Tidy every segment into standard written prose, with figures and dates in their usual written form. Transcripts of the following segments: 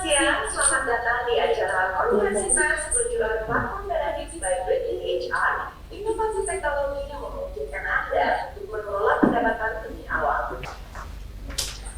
siang, selamat datang di acara konferensi pers berjudul Platform Benefits by Breaking HR, inovasi teknologi yang memungkinkan Anda untuk mengelola pendapatan lebih awal.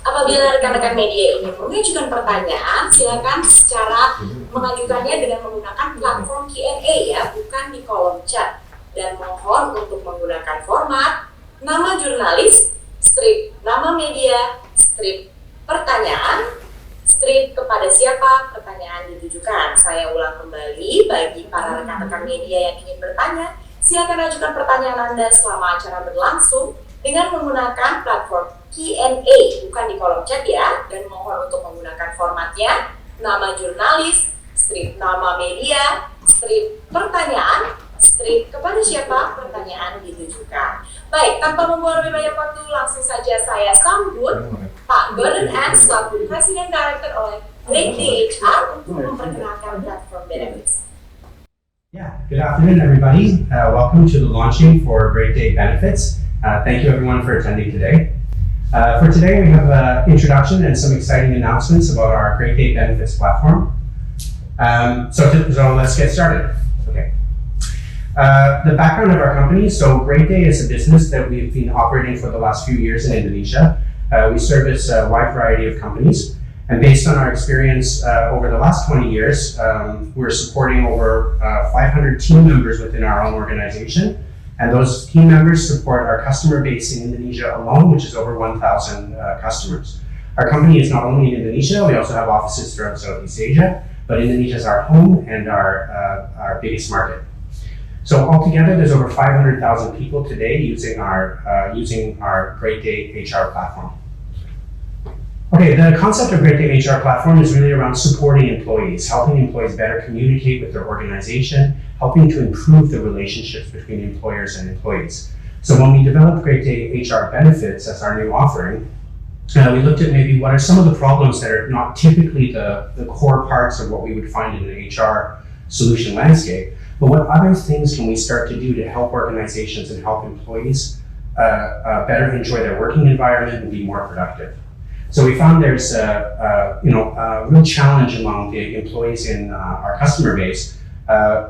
Apabila rekan-rekan media ingin mengajukan pertanyaan, silakan secara mengajukannya dengan menggunakan platform Q&A ya, bukan di kolom chat. Dan mohon untuk menggunakan format nama jurnalis, strip nama media, strip pertanyaan, strip kepada siapa pertanyaan ditujukan. Saya ulang kembali, bagi para rekan-rekan media yang ingin bertanya, silakan ajukan pertanyaan Anda selama acara berlangsung dengan menggunakan platform Q&A, bukan di kolom chat ya, dan mohon untuk menggunakan formatnya nama jurnalis, strip nama media, strip pertanyaan, strip kepada siapa pertanyaan ditujukan. Baik, tanpa membuang lebih banyak waktu, langsung saja saya sambut Pak Gordon N. selaku Presiden Director oleh Great Day HR untuk memperkenalkan platform benefits. Yeah, good afternoon everybody. Welcome to the launching for Great Day Benefits. Thank you everyone for attending today. For today we have an introduction and some exciting announcements about our Great Day Benefits platform. So let's get started. Okay. The background of our company, so Great Day is a business that we've been operating for the last few years in Indonesia. We service a wide variety of companies, and based on our experience over the last 20 years, we're supporting over 500 team members within our own organization, and those team members support our customer base in Indonesia alone, which is over 1,000 customers. Our company is not only in Indonesia, we also have offices throughout Southeast Asia, but Indonesia is our home and our biggest market. So altogether, there's over 500,000 people today using our Great Day HR platform. Okay, the concept of Great Day HR platform is really around supporting employees, helping employees better communicate with their organization, helping to improve the relationships between employers and employees. So when we developed Great Day HR Benefits as our new offering, we looked at maybe what are some of the problems that are not typically the core parts of what we would find in an HR solution landscape, but what other things can we start to do to help organizations and help employees better enjoy their working environment and be more productive. So we found there's a real challenge among the employees in our customer base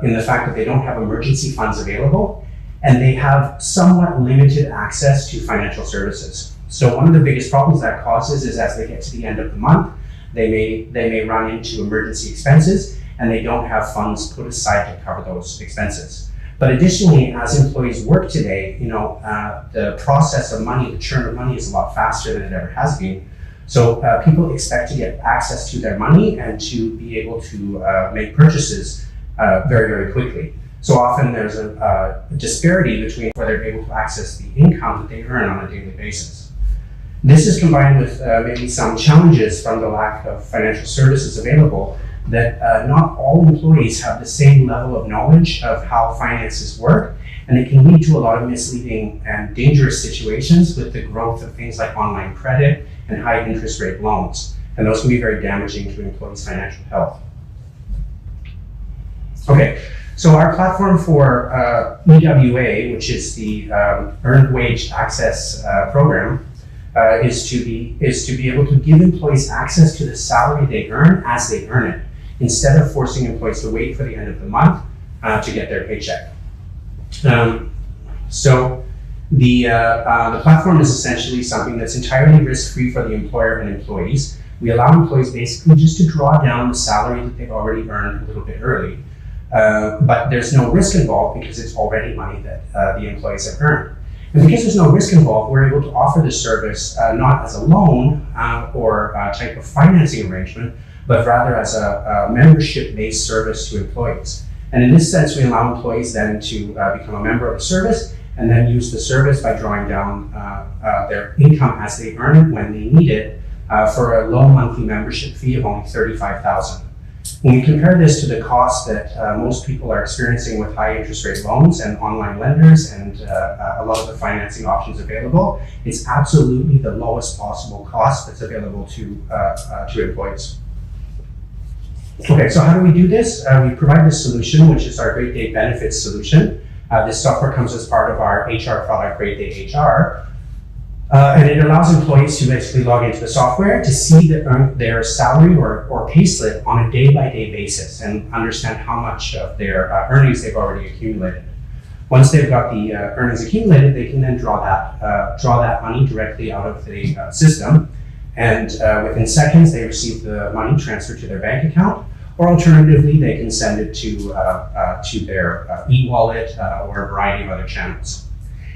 in the fact that they don't have emergency funds available and they have somewhat limited access to financial services. So one of the biggest problems that causes is as they get to the end of the month, they may run into emergency expenses and they don't have funds put aside to cover those expenses. But additionally, as employees work today, the process of money, the churn of money is a lot faster than it ever has been. So people expect to get access to their money and to be able to make purchases very, very quickly. So often there's a disparity between whether they're able to access the income that they earn on a daily basis. This is combined with maybe some challenges from the lack of financial services available, that not all employees have the same level of knowledge of how finances work, and it can lead to a lot of misleading and dangerous situations with the growth of things like online credit and high interest rate loans. And those can be very damaging to employees' financial health. Okay, so our platform for EWA, which is the Earned Wage Access Program, is to be able to give employees access to the salary they earn as they earn it, instead of forcing employees to wait for the end of the month to get their paycheck. So the platform is essentially something that's entirely risk-free for the employer and employees. We allow employees basically just to draw down the salary that they've already earned a little bit early, but there's no risk involved because it's already money that the employees have earned. And because there's no risk involved, we're able to offer the service not as a loan or a type of financing arrangement, but rather as a membership-based service to employees. And in this sense, we allow employees then to become a member of the service and then use the service by drawing down their income as they earn it when they need it for a low monthly membership fee of only $35,000. When we compare this to the cost that most people are experiencing with high interest rate loans and online lenders and a lot of the financing options available, it's absolutely the lowest possible cost that's available to employees. Okay, so how do we do this? We provide this solution, which is our Great Day Benefits solution. This software comes as part of our HR product, Great Day HR. And it allows employees to basically log into the software to see their salary or pay slip on a day-by-day basis and understand how much of their earnings they've already accumulated. Once they've got the earnings accumulated, they can then draw that money directly out of the system. And within seconds, they receive the money transferred to their bank account, or alternatively, they can send it to their e-wallet or a variety of other channels.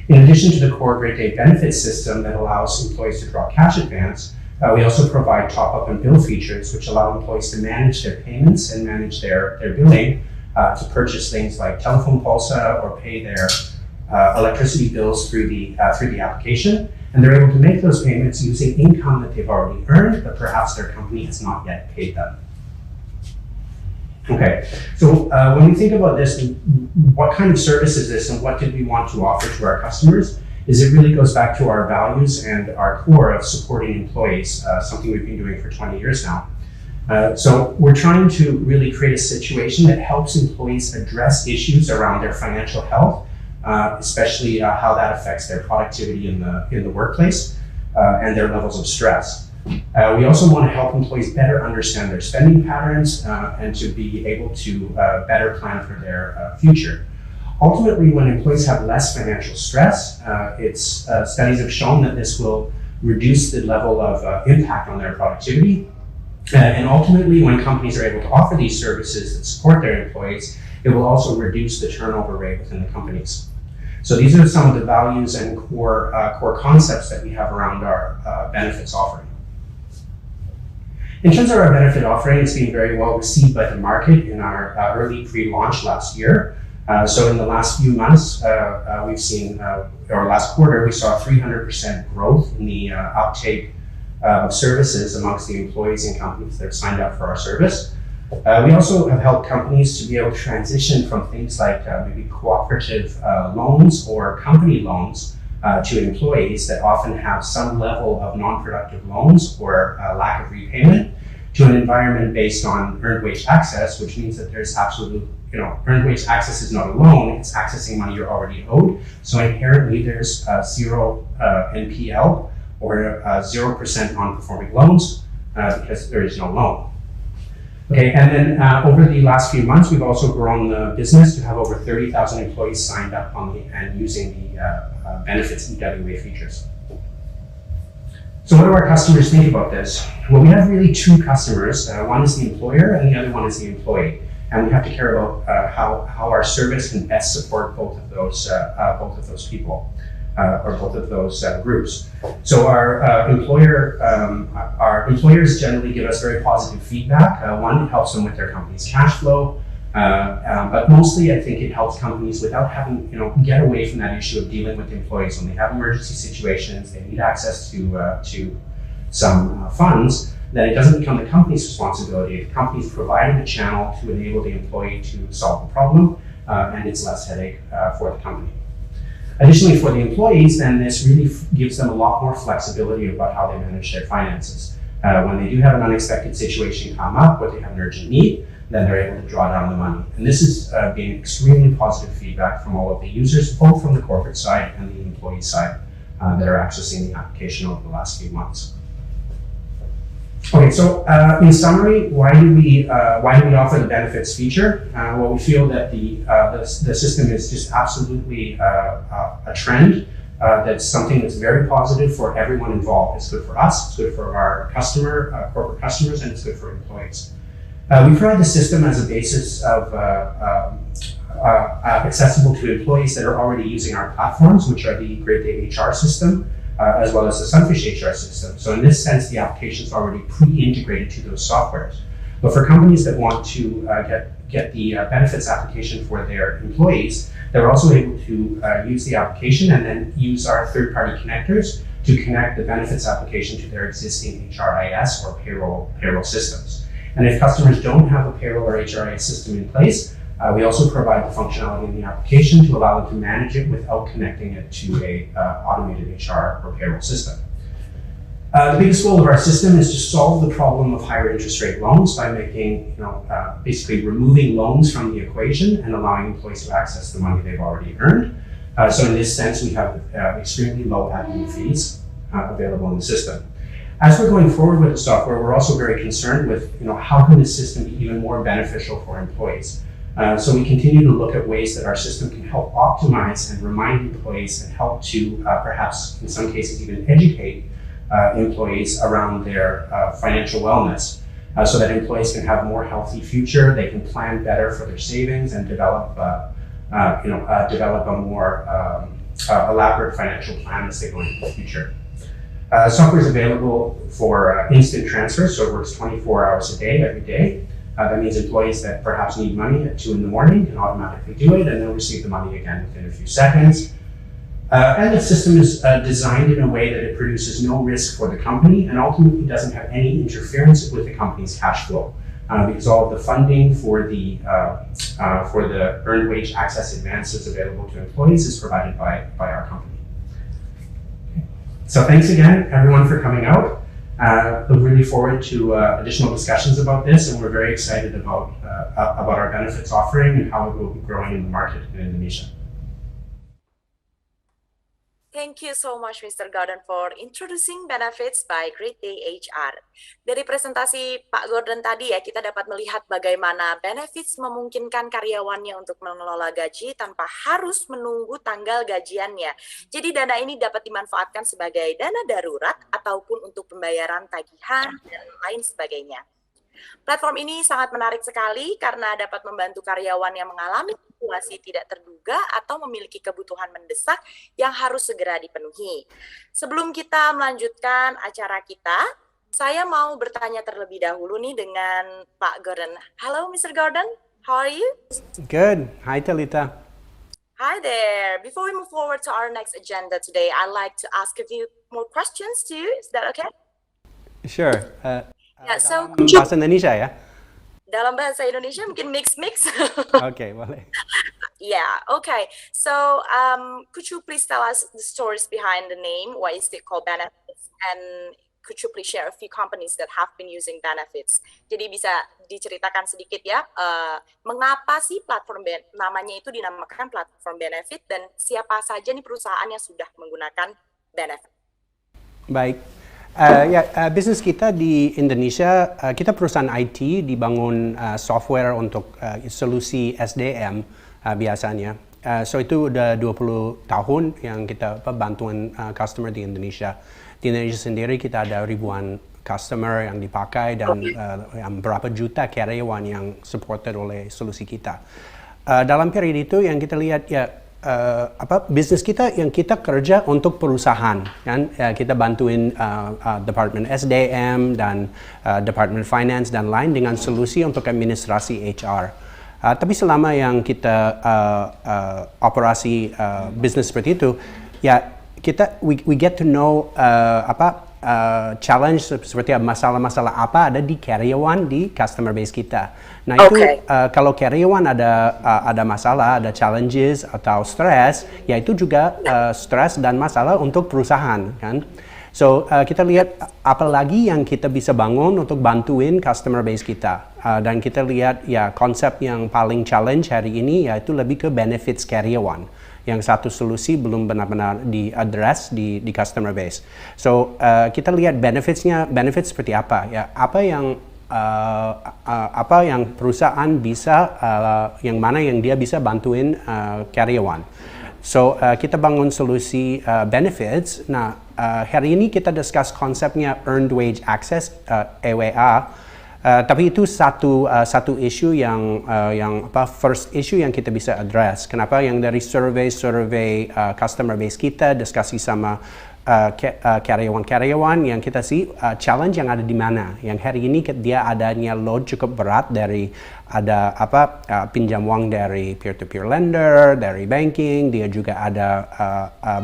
In addition to the core Great Day benefits system that allows employees to draw cash advance, we also provide top-up and bill features which allow employees to manage their payments and manage their billing to purchase things like telephone pulsa or pay their electricity bills through the application. And they're able to make those payments using income that they've already earned, but perhaps their company has not yet paid them. Okay, so when we think about this, what kind of service is this and what did we want to offer to our customers, is it really goes back to our values and our core of supporting employees, something we've been doing for 20 years now. So we're trying to really create a situation that helps employees address issues around their financial health, especially how that affects their productivity in the workplace and their levels of stress. We also want to help employees better understand their spending patterns and to be able to better plan for their future. Ultimately, when employees have less financial stress, studies have shown that this will reduce the level of impact on their productivity. And ultimately, when companies are able to offer these services that support their employees, it will also reduce the turnover rate within the companies. So these are some of the values and core concepts that we have around our benefits offering. In terms of our benefit offering, it's been very well received by the market in our early pre-launch last year. So in the last few months, we've seen, or last quarter, we saw 300% growth in the uptake of services amongst the employees and companies that have signed up for our service. We also have helped companies to be able to transition from things like maybe cooperative loans or company loans to employees that often have some level of non-productive loans or lack of repayment, to an environment based on earned wage access, which means that there's absolute, earned wage access is not a loan, it's accessing money you're already owed. So inherently there's zero NPL or 0% non-performing loans because there is no loan. Okay, and then over the last few months, we've also grown the business to have over 30,000 employees signed up on and using the benefits EWA features. So what do our customers think about this? Well, we have really two customers. One is the employer and the other one is the employee. And we have to care about how our service can best support both of those people or both of those groups. So our employers generally give us very positive feedback. One, it helps them with their company's cash flow. But mostly, I think it helps companies without having, get away from that issue of dealing with employees when they have emergency situations, they need access to some funds, then it doesn't become the company's responsibility. The company's providing a channel to enable the employee to solve the problem, and it's less headache for the company. Additionally, for the employees, then this really gives them a lot more flexibility about how they manage their finances. When they do have an unexpected situation come up, or they have an urgent need, then they're able to draw down the money. And this has been extremely positive feedback from all of the users, both from the corporate side and the employee side that are accessing the application over the last few months. Okay, so in summary, why do we offer the benefits feature? Well, we feel that the system is just absolutely a trend. That's something that's very positive for everyone involved. It's good for us, it's good for our corporate customers, and it's good for employees. We provide the system as a basis of accessible to employees that are already using our platforms, which are the Great Day HR system, as well as the Sunfish HR system. So in this sense, the application is already pre-integrated to those softwares. But for companies that want to get the benefits application for their employees, they're also able to use the application and then use our third-party connectors to connect the benefits application to their existing HRIS or payroll systems. And if customers don't have a payroll or HRIS system in place, we also provide the functionality in the application to allow them to manage it without connecting it to a automated HR or payroll system. The biggest goal of our system is to solve the problem of higher interest rate loans by making, basically removing loans from the equation and allowing employees to access the money they've already earned. So in this sense, we have extremely low admin fees. available in the system. As we're going forward with the software, we're also very concerned with, how can this system be even more beneficial for employees? So we continue to look at ways that our system can help optimize and remind employees and help to perhaps, in some cases, even educate employees around their financial wellness, so that employees can have a more healthy future, they can plan better for their savings and develop a more elaborate financial plan as they go into the future. Software is available for instant transfer, so it works 24 hours a day, every day. That means employees that perhaps need money at 2 in the morning can automatically do it, and they'll receive the money again within a few seconds. And the system is designed in a way that it produces no risk for the company and ultimately doesn't have any interference with the company's cash flow, because all of the funding for the earned wage access advances available to employees is provided by our company. So thanks again, everyone, for coming out. Look really forward to additional discussions about this, and we're very excited about our benefits offering and how it will be growing in the market in Indonesia. Thank you so much, Mr. Gordon, for introducing benefits by Great Day HR. Dari presentasi Pak Gordon tadi ya, kita dapat melihat bagaimana benefits memungkinkan karyawannya untuk mengelola gaji tanpa harus menunggu tanggal gajiannya. Jadi dana ini dapat dimanfaatkan sebagai dana darurat ataupun untuk pembayaran tagihan dan lain sebagainya. Platform ini sangat menarik sekali karena dapat membantu karyawan yang mengalami situasi tidak terduga atau memiliki kebutuhan mendesak yang harus segera dipenuhi. Sebelum kita melanjutkan acara kita, saya mau bertanya terlebih dahulu nih dengan Pak Gordon. Hello, Mr. Gordon. How are you? Good. Hi, Talita. Hi there. Before we move forward to our next agenda today, I'd like to ask a few more questions to you. Is that okay? Sure. So Bahasa Indonesia ya? dalam bahasa Indonesia mungkin mix. Oke, boleh. Yeah, okay. So, could you please tell us the stories behind the name? Why is it called Benefits? And could you please share a few companies that have been using Benefits? Jadi bisa diceritakan sedikit ya, mengapa sih platform namanya itu dinamakan platform Benefit dan siapa saja nih perusahaan yang sudah menggunakan Benefit? Baik. Bisnis kita di Indonesia, kita perusahaan IT dibangun software untuk solusi SDM biasanya. So itu udah 20 tahun yang kita bantuan customer di Indonesia. Di Indonesia sendiri kita ada ribuan customer yang dipakai dan berapa juta karyawan yang supported oleh solusi kita. Dalam periode itu yang kita lihat ya, bisnis kita yang kita kerja untuk perusahaan kan, kita bantuin Department SDM dan Department Finance dan lain dengan solusi untuk administrasi HR. Tapi selama yang kita operasi bisnis seperti itu, ya we get to know challenge seperti masalah-masalah apa ada di karyawan di customer base kita. Nah itu kalau karyawan ada masalah, ada challenges atau stress, ya itu juga stress dan masalah untuk perusahaan kan. So kita lihat apalagi yang kita bisa bangun untuk bantuin customer base kita. Dan kita lihat ya konsep yang paling challenge hari ini yaitu lebih ke benefits karyawan. Yang satu solusi belum benar-benar di-address di customer base. So kita lihat benefits seperti apa ya, apa yang perusahaan bisa, yang mana yang dia bisa bantuin karyawan. So kita bangun solusi benefits. Nah hari ini kita discuss konsepnya earned wage access EWA. Tapi itu satu isu yang first issue yang kita bisa address. Kenapa? Yang dari survey customer base kita, diskusi sama karyawan yang kita see challenge yang ada di mana. Yang hari ini dia adanya load cukup berat dari ada pinjam uang dari peer-to-peer lender, dari banking, dia juga ada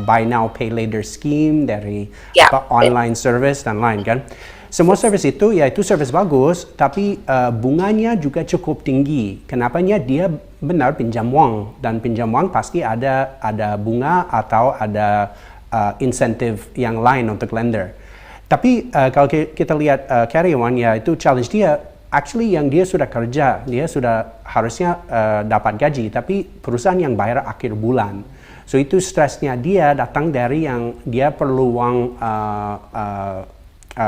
buy now pay later scheme dari online service dan lain kan. Semua service itu, ya itu service bagus, tapi bunganya juga cukup tinggi. Kenapanya dia benar pinjam uang, dan pinjam uang pasti ada bunga atau ada insentif yang lain untuk lender. Tapi kalau kita lihat karyawan, ya itu challenge dia, actually yang dia sudah kerja, dia sudah harusnya dapat gaji, tapi perusahaan yang bayar akhir bulan. So itu stresnya dia datang dari yang dia perlu uang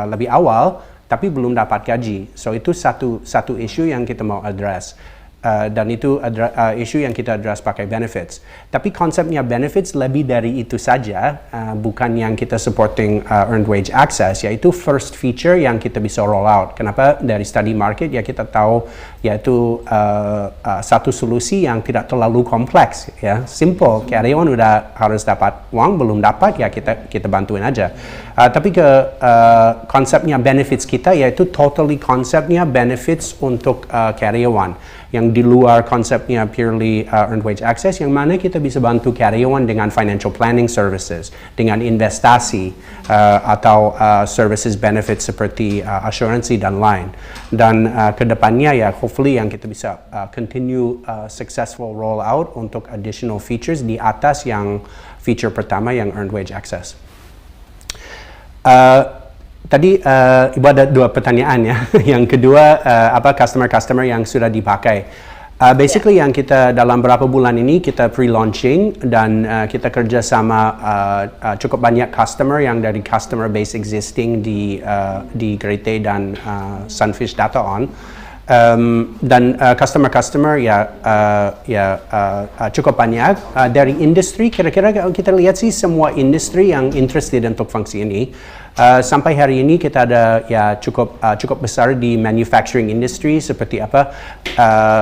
lebih awal, tapi belum dapat gaji. So itu satu isu yang kita mau address. Dan itu isu yang kita address pakai benefits. Tapi konsepnya benefits lebih dari itu saja, bukan yang kita supporting earned wage access, yaitu first feature yang kita bisa roll out. Kenapa? Dari study market ya kita tahu yaitu satu solusi yang tidak terlalu kompleks, ya simple. Karyawan udah harus dapat uang, belum dapat ya kita bantuin aja. Tapi konsepnya benefits kita yaitu totally konsepnya benefits untuk karyawan yang di luar konsepnya purely earned wage access, yang mana kita bisa bantu karyawan dengan financial planning services, dengan investasi atau services benefits seperti asuransi dan lain. Dan kedepannya ya hopefully yang kita bisa continue successful rollout untuk additional features di atas yang feature pertama yang earned wage access. Tadi Ibu ada 2 pertanyaan ya. Yang kedua apa customer yang sudah dipakai. Basically yang kita dalam beberapa bulan ini kita pre-launching dan kita kerja sama cukup banyak customer yang dari customer base existing di Great Day dan Sunfish Data On. Dan customer cukup banyak dari industri. Kira-kira kita lihat sih semua industri yang interested untuk fungsi ini. Sampai hari ini kita ada ya cukup besar di manufacturing industry seperti apa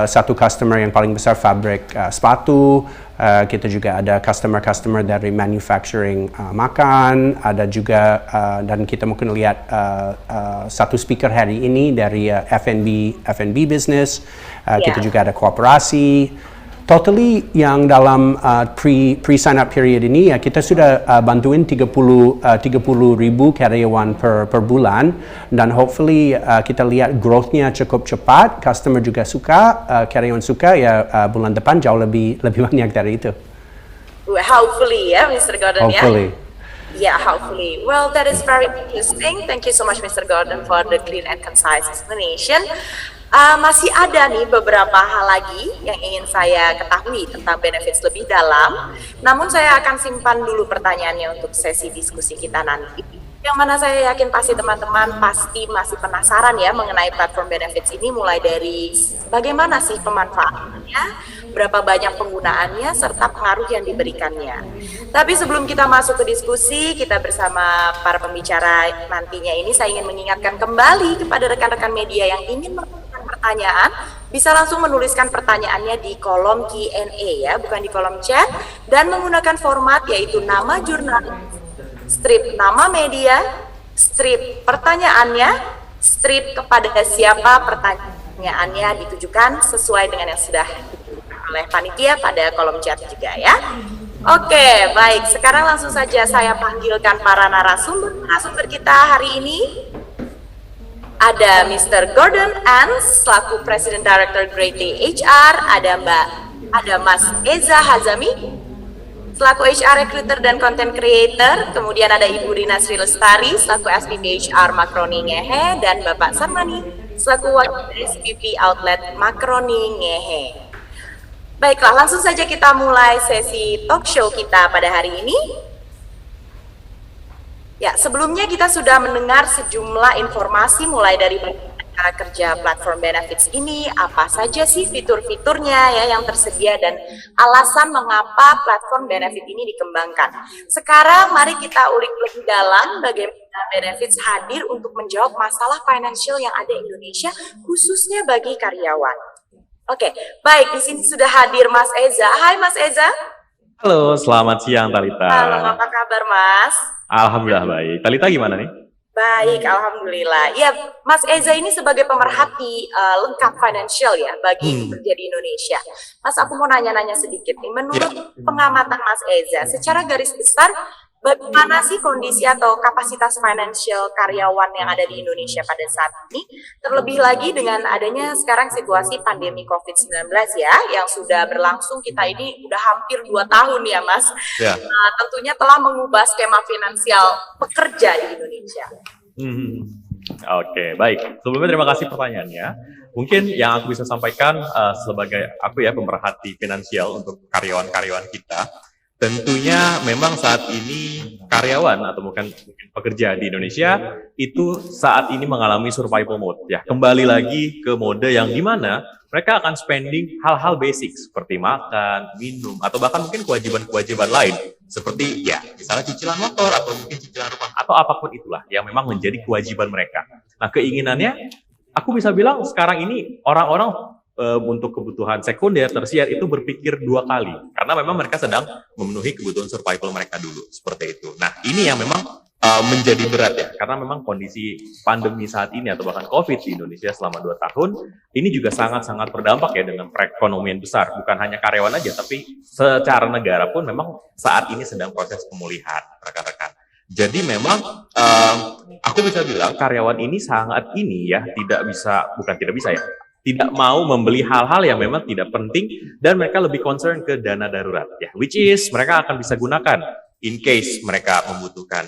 satu customer yang paling besar pabrik sepatu. Kita juga ada customer dari manufacturing makan, ada juga dan kita mungkin lihat satu speaker hari ini dari F&B business. Kita juga ada kooperasi. Totally yang dalam pre-sign up period ini ya kita sudah bantuin 30 ribu karyawan per bulan, dan hopefully kita lihat growth-nya cukup cepat, customer juga suka, karyawan suka ya bulan depan jauh lebih banyak dari itu. Hopefully ya Mr. Gordon Hopefully. Yeah, hopefully. Well, that is very interesting. Thank you so much, Mr. Gordon, for the clear and concise explanation. Masih ada nih beberapa hal lagi yang ingin saya ketahui tentang benefits lebih dalam. Namun saya akan simpan dulu pertanyaannya untuk sesi diskusi kita nanti. Yang mana saya yakin pasti teman-teman pasti masih penasaran ya mengenai platform benefits ini, mulai dari bagaimana sih pemanfaatannya, berapa banyak penggunaannya, serta pengaruh yang diberikannya. Tapi sebelum kita masuk ke diskusi, kita bersama para pembicara nantinya ini, saya ingin mengingatkan kembali kepada rekan-rekan media yang ingin mengajukan pertanyaan, bisa langsung menuliskan pertanyaannya di kolom Q&A ya, bukan di kolom chat, dan menggunakan format yaitu nama jurnal, strip nama media, strip pertanyaannya, strip kepada siapa pertanyaannya ditujukan sesuai dengan yang sudah ditujukan oleh panitia pada kolom chat juga ya. Oke, baik. Sekarang langsung saja saya panggilkan para narasumber kita hari ini. Ada Mr. Gordon Ans selaku President Director Great Day HR, ada Mas Eza Hazami selaku HR Recruiter dan Content Creator, kemudian ada Ibu Rina Sri Lestari selaku SVP HR Makroni Ngehe, dan Bapak Sarmani selaku Wakil SVP Outlet Makroni Ngehe. Baiklah, langsung saja kita mulai sesi talk show kita pada hari ini. Ya, sebelumnya kita sudah mendengar sejumlah informasi mulai dari cara kerja platform benefits ini, apa saja sih fitur-fiturnya ya yang tersedia, dan alasan mengapa platform benefit ini dikembangkan. Sekarang mari kita ulik lebih dalam bagaimana benefits hadir untuk menjawab masalah financial yang ada di Indonesia, khususnya bagi karyawan. Oke, baik, di sini sudah hadir Mas Eza. Hai Mas Eza. Halo, selamat siang Talita. Halo, apa kabar Mas? Alhamdulillah baik. Talita gimana nih? Baik, alhamdulillah. Ya, Mas Eza ini sebagai pemerhati lengkap financial ya bagi pekerja di Indonesia. Mas, aku mau nanya-nanya sedikit nih. Menurut pengamatan Mas Eza, secara garis besar, bagaimana sih kondisi atau kapasitas financial karyawan yang ada di Indonesia pada saat ini? Terlebih lagi dengan adanya sekarang situasi pandemi COVID-19 ya, yang sudah berlangsung kita ini udah hampir 2 tahun ya Mas. Ya. Tentunya telah mengubah skema finansial pekerja di Indonesia. Oke, baik. Sebelumnya terima kasih pertanyaannya. Mungkin yang aku bisa sampaikan sebagai aku ya pemerhati finansial untuk karyawan-karyawan kita. tentunya memang saat ini karyawan atau mungkin pekerja di Indonesia itu saat ini mengalami survival mode. Ya, kembali lagi ke mode yang dimana mereka akan spending hal-hal basic seperti makan, minum, atau bahkan mungkin kewajiban-kewajiban lain seperti ya misalnya cicilan motor atau mungkin cicilan rumah atau apapun itulah yang memang menjadi kewajiban mereka. Nah, keinginannya aku bisa bilang sekarang ini orang-orang untuk kebutuhan sekunder, tersier itu berpikir 2 kali karena memang mereka sedang memenuhi kebutuhan survival mereka dulu seperti itu. Nah, ini yang memang menjadi berat ya karena memang kondisi pandemi saat ini atau bahkan COVID di Indonesia selama 2 tahun ini juga sangat-sangat berdampak ya dengan perekonomian besar, bukan hanya karyawan aja tapi secara negara pun memang saat ini sedang proses pemulihan rekan-rekan. Jadi memang aku bisa bilang karyawan ini sangat ini ya tidak mau membeli hal-hal yang memang tidak penting dan mereka lebih concern ke dana darurat ya, which is mereka akan bisa gunakan in case mereka membutuhkan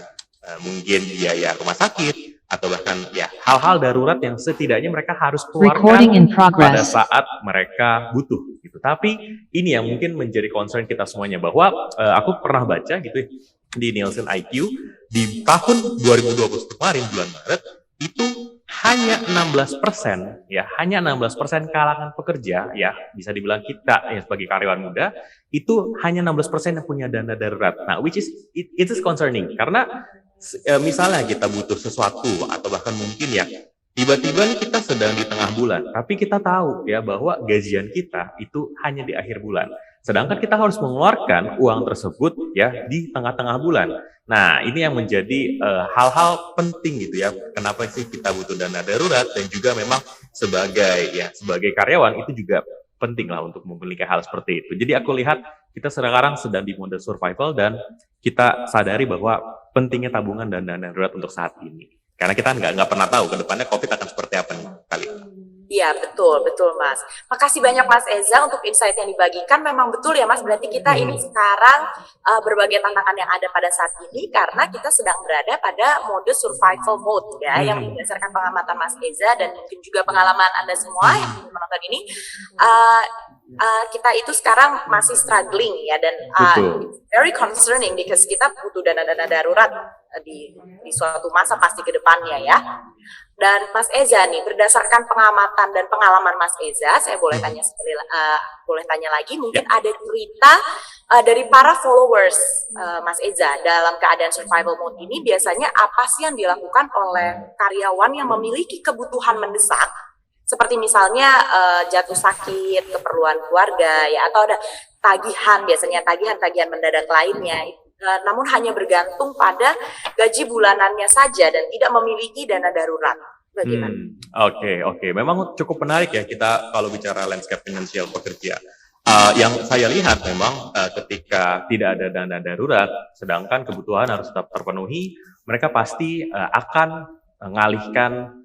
mungkin biaya rumah sakit atau bahkan ya hal-hal darurat yang setidaknya mereka harus keluarkan pada saat mereka butuh gitu. Tapi ini yang mungkin menjadi concern kita semuanya bahwa aku pernah baca gitu ya, di Nielsen IQ di tahun 2020 kemarin bulan Maret itu hanya 16% ya, hanya 16% kalangan pekerja ya, bisa dibilang kita ya sebagai karyawan muda itu hanya 16% yang punya dana darurat. Nah, which is it is concerning karena misalnya kita butuh sesuatu atau bahkan mungkin ya tiba-tiba nih kita sedang di tengah bulan, tapi kita tahu ya bahwa gajian kita itu hanya di akhir bulan. Sedangkan kita harus mengeluarkan uang tersebut ya di tengah-tengah bulan. Nah, ini yang menjadi hal-hal penting gitu ya. Kenapa sih kita butuh dana darurat dan juga memang sebagai karyawan itu juga penting lah untuk memiliki hal seperti itu. Jadi aku lihat kita sekarang sedang di mode survival dan kita sadari bahwa pentingnya tabungan dan dana darurat untuk saat ini. Karena kita nggak pernah tahu ke depannya COVID akan seperti apa nih kali ini. Iya, betul Mas. Makasih banyak Mas Eza untuk insight yang dibagikan. Memang betul ya Mas, berarti kita ini sekarang berbagai tantangan yang ada pada saat ini karena kita sedang berada pada mode survival mode ya, yang berdasarkan pengamatan Mas Eza dan mungkin juga pengalaman Anda semua yang menonton ini, kita itu sekarang masih struggling ya, dan it's very concerning because kita butuh dana-dana darurat di suatu masa pasti ke depannya ya. Dan Mas Eza nih, berdasarkan pengamatan dan pengalaman Mas Eza, saya boleh tanya lagi, mungkin ada cerita dari para followers Mas Eza dalam keadaan survival mode ini, biasanya apa sih yang dilakukan oleh karyawan yang memiliki kebutuhan mendesak, seperti misalnya jatuh sakit, keperluan keluarga ya, atau ada tagihan, biasanya tagihan mendadak lainnya, namun hanya bergantung pada gaji bulanannya saja dan tidak memiliki dana darurat. Bagaimana? Oke. Memang cukup menarik ya kita kalau bicara landscape finansial pekerja. Yang saya lihat memang ketika tidak ada dana darurat, sedangkan kebutuhan harus tetap terpenuhi, mereka pasti akan mengalihkan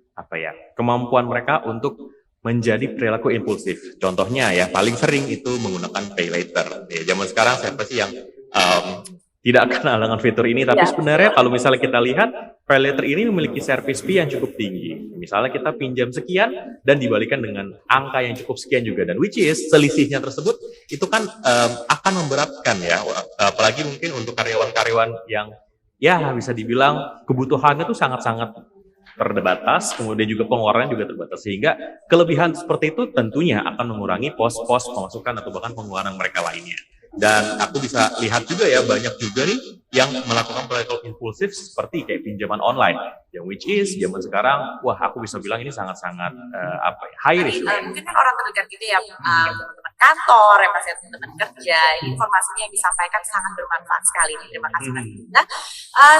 kemampuan mereka untuk menjadi perilaku impulsif. Contohnya ya paling sering itu menggunakan pay later. Ya, zaman sekarang siapa sih yang tidak kenal dengan fitur ini, tapi sebenarnya kalau misalnya kita lihat pay later ini memiliki service fee yang cukup tinggi. Misalnya kita pinjam sekian dan dibalikan dengan angka yang cukup sekian juga, dan which is selisihnya tersebut itu kan akan memberatkan ya, apalagi mungkin untuk karyawan-karyawan yang ya bisa dibilang kebutuhannya itu sangat-sangat terbatas, kemudian juga pengeluarannya juga terbatas, sehingga kelebihan seperti itu tentunya akan mengurangi pos-pos pemasukan atau bahkan pengeluaran mereka lainnya. Dan aku bisa lihat juga ya banyak juga nih yang melakukan perilaku impulsif seperti kayak pinjaman online, yang which is zaman sekarang, wah aku bisa bilang ini sangat-sangat high risk. Mungkin kan orang terdekat gitu ya, teman kantor, ya masih teman kerja, informasinya yang disampaikan sangat bermanfaat sekali. Terima kasih Mas Eza.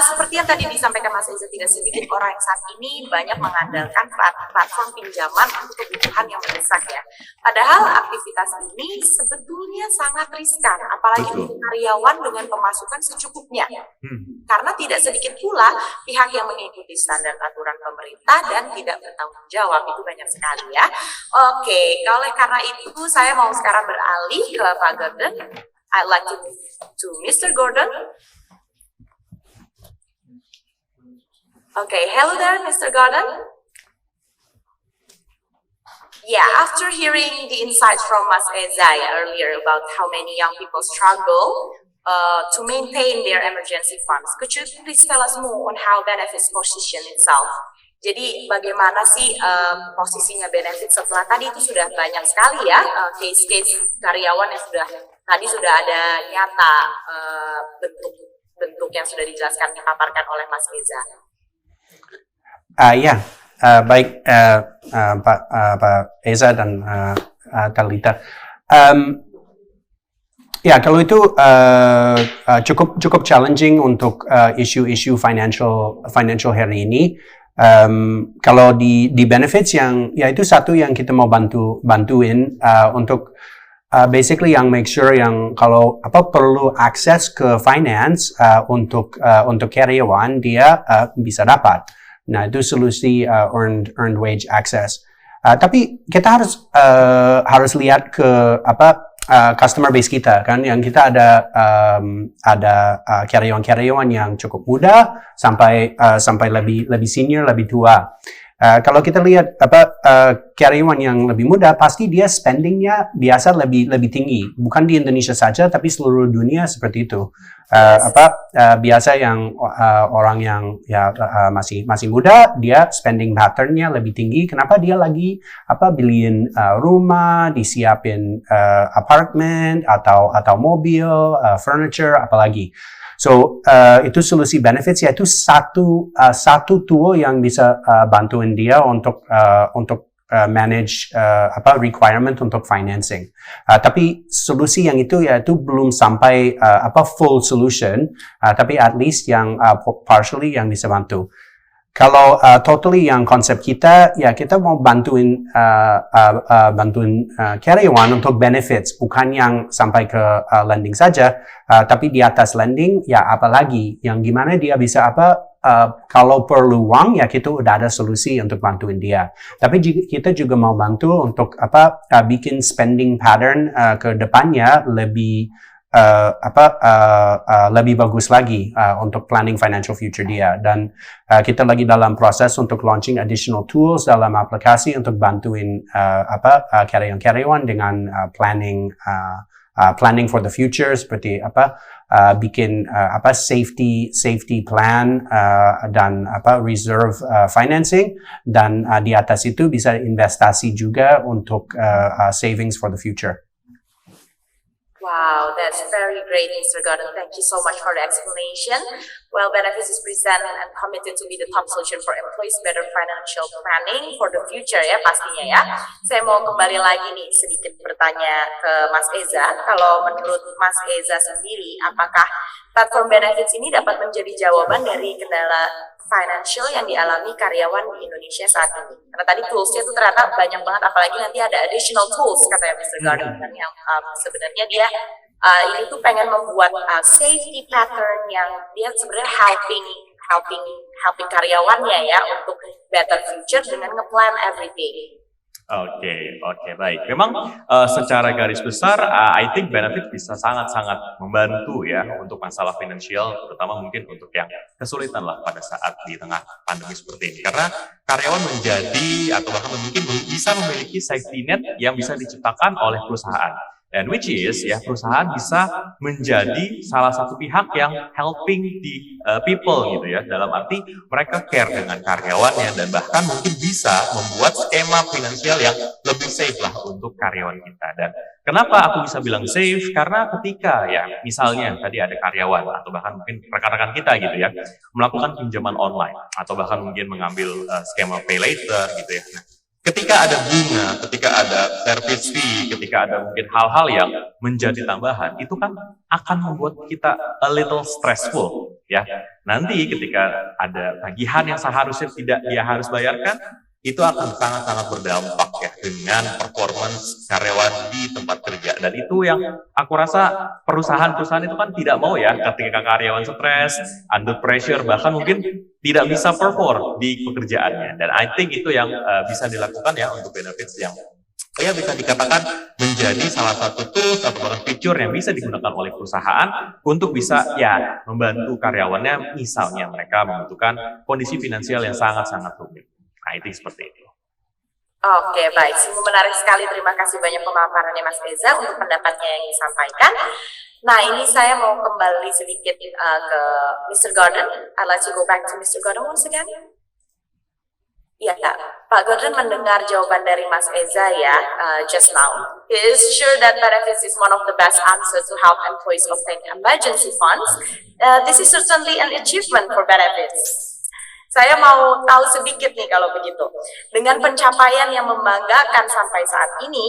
Seperti yang tadi disampaikan Mas Eza, tidak sedikit orang yang saat ini banyak mengandalkan platform pinjaman untuk kebutuhan yang mendesak ya. Padahal aktivitas ini sebetulnya sangat riskan, apalagi untuk karyawan dengan pemasukan secukupnya. Karena tidak sedikit pula pihak yang mengikuti standar aturan pemerintah dan tidak bertanggung jawab, itu banyak sekali ya. Oke, oleh karena itu saya mau sekarang beralih ke Pak Gordon. I'd like to Mr. Gordon. Okay, hello there, Mr. Gordon. Yeah, after hearing the insights from Mas Eza earlier about how many young people struggle to maintain their emergency funds. Could you please tell us more on how benefits position itself? Jadi bagaimana sih posisinya benefit setelah tadi itu sudah banyak sekali ya case-case karyawan yang sudah ada nyata bentuk yang sudah dijelaskan dipaparkan oleh Mas Eza. Baik Pak Eza dan Talita. Kalau itu cukup challenging untuk isu-isu financial hari ini. Kalau di benefits yang itu satu yang kita mau bantuin untuk basically yang make sure yang kalau perlu akses ke finance untuk karyawan dia bisa dapat. Nah itu solusi earned wage access. Tapi kita harus lihat ke customer base kita kan, yang kita ada karyawan-karyawan yang cukup muda sampai lebih senior, lebih tua. Kalau kita lihat karyawan yang lebih muda, pasti dia spendingnya biasa lebih tinggi, bukan di Indonesia saja tapi seluruh dunia seperti itu. Biasa yang orang yang masih muda, dia spending patternnya lebih tinggi. Kenapa? Dia lagi beliin rumah, disiapin apartemen atau mobil, furniture, apalagi. So itu solusi benefits, yaitu satu tool yang bisa bantuin dia untuk manage requirement untuk financing. Tapi solusi yang itu yaitu belum sampai full solution, tapi at least yang partially yang bisa bantu. Kalau totally yang konsep kita, ya kita mau bantuin karyawan untuk benefits, bukan yang sampai ke lending saja, tapi di atas lending, ya apalagi yang gimana dia bisa kalau perlu uang, ya kita udah ada solusi untuk bantuin dia. Tapi kita juga mau bantu untuk bikin spending pattern ke depannya lebih lebih bagus lagi untuk planning financial future dia. Dan kita lagi dalam proses untuk launching additional tools dalam aplikasi untuk bantuin karyawan dengan planning for the future, seperti bikin safety plan dan reserve financing, dan di atas itu bisa investasi juga untuk savings for the future. Wow, that's very great, Mr. Gordon. Thank you so much for the explanation. Well, Benefits is present and committed to be the top solution for employees better financial planning for the future ya pastinya ya. Saya mau kembali lagi nih sedikit bertanya ke Mas Eza. Kalau menurut Mas Eza sendiri, apakah platform Benefits ini dapat menjadi jawaban dari kendala financial yang dialami karyawan di Indonesia saat ini? Karena tadi toolsnya itu ternyata banyak banget, apalagi nanti ada additional tools katanya Mr. Gordon, yang sebenarnya dia ini tuh pengen membuat safety pattern yang dia sebenarnya helping karyawannya ya untuk better future dengan ngeplan everything. Oke, baik. Memang secara garis besar, I think benefit bisa sangat-sangat membantu ya untuk masalah finansial, terutama mungkin untuk yang kesulitan lah pada saat di tengah pandemi seperti ini. Karena karyawan menjadi atau bahkan mungkin bisa memiliki safety net yang bisa diciptakan oleh perusahaan. And which is ya perusahaan bisa menjadi salah satu pihak yang helping the people gitu ya, dalam arti mereka care dengan karyawannya dan bahkan mungkin bisa membuat skema finansial yang lebih safe lah untuk karyawan kita. Dan kenapa aku bisa bilang safe? Karena ketika ya misalnya tadi ada karyawan atau bahkan mungkin rekan-rekan kita gitu ya melakukan pinjaman online atau bahkan mungkin mengambil skema pay later gitu ya. Nah, ketika ada bunga, ketika ada service fee, ketika ada mungkin hal-hal yang menjadi tambahan, itu kan akan membuat kita a little stressful, ya. Nanti ketika ada tagihan yang seharusnya tidak dia harus bayarkan, itu akan sangat-sangat berdampak ya dengan performance karyawan di tempat kerja. Dan itu yang aku rasa perusahaan-perusahaan itu kan tidak mau ya ketika karyawan stres, under pressure, bahkan mungkin tidak bisa perform di pekerjaannya. Dan I think itu yang bisa dilakukan ya untuk benefits yang ya bisa dikatakan menjadi salah satu tools atau bahkan fitur yang bisa digunakan oleh perusahaan untuk bisa ya membantu karyawannya, misalnya mereka membutuhkan kondisi finansial yang sangat-sangat rumit. Nah, itu seperti itu. Oke, baik. Sungguh menarik sekali. Terima kasih banyak pemaparannya Mas Eza untuk pendapatnya yang disampaikan. Nah, ini saya mau kembali sedikit ke Mr. Gordon. I'd like to go back to Mr. Gordon once again. Ya, Pak Gordon mendengar jawaban dari Mas Eza ya, just now. He is sure that benefits is one of the best answers to help employees obtain emergency funds. This is certainly an achievement for benefits. Saya mau tahu sedikit nih kalau begitu. Dengan pencapaian yang membanggakan sampai saat ini,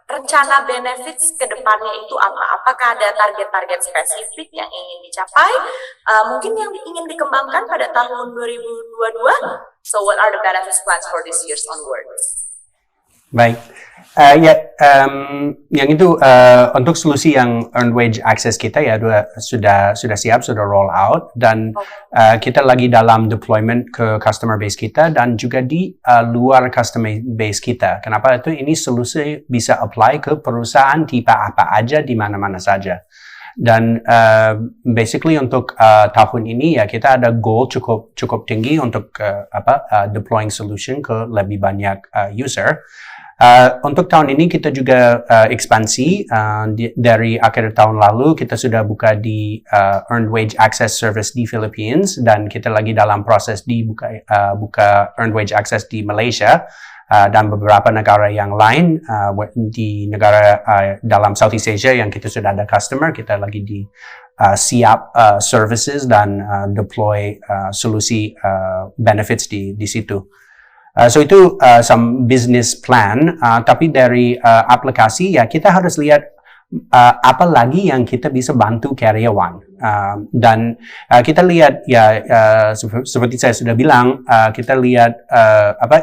rencana benefits ke depannya itu apa? Apakah ada target-target spesifik yang ingin dicapai? Mungkin yang ingin dikembangkan pada tahun 2022? So what are the benefits plans for this year's onwards? Baik, yang itu untuk solusi yang earned wage access kita ya sudah siap, sudah roll out dan kita lagi dalam deployment ke customer base kita dan juga di luar customer base kita. Kenapa itu? Ini solusi bisa apply ke perusahaan tipe apa aja di mana-mana saja. Dan basically untuk tahun ini ya kita ada goal cukup tinggi untuk deploying solution ke lebih banyak user. Untuk tahun ini kita juga ekspansi dari akhir tahun lalu kita sudah buka di Earned Wage Access Service di Philippines dan kita lagi dalam proses buka Earned Wage Access di Malaysia dan beberapa negara yang lain di negara dalam Southeast Asia yang kita sudah ada customer, kita lagi di siap services dan deploy solusi benefits di situ. So itu some business plan, tapi dari aplikasi ya kita harus lihat apa lagi yang kita bisa bantu karyawan. Dan kita lihat ya seperti saya sudah bilang, kita lihat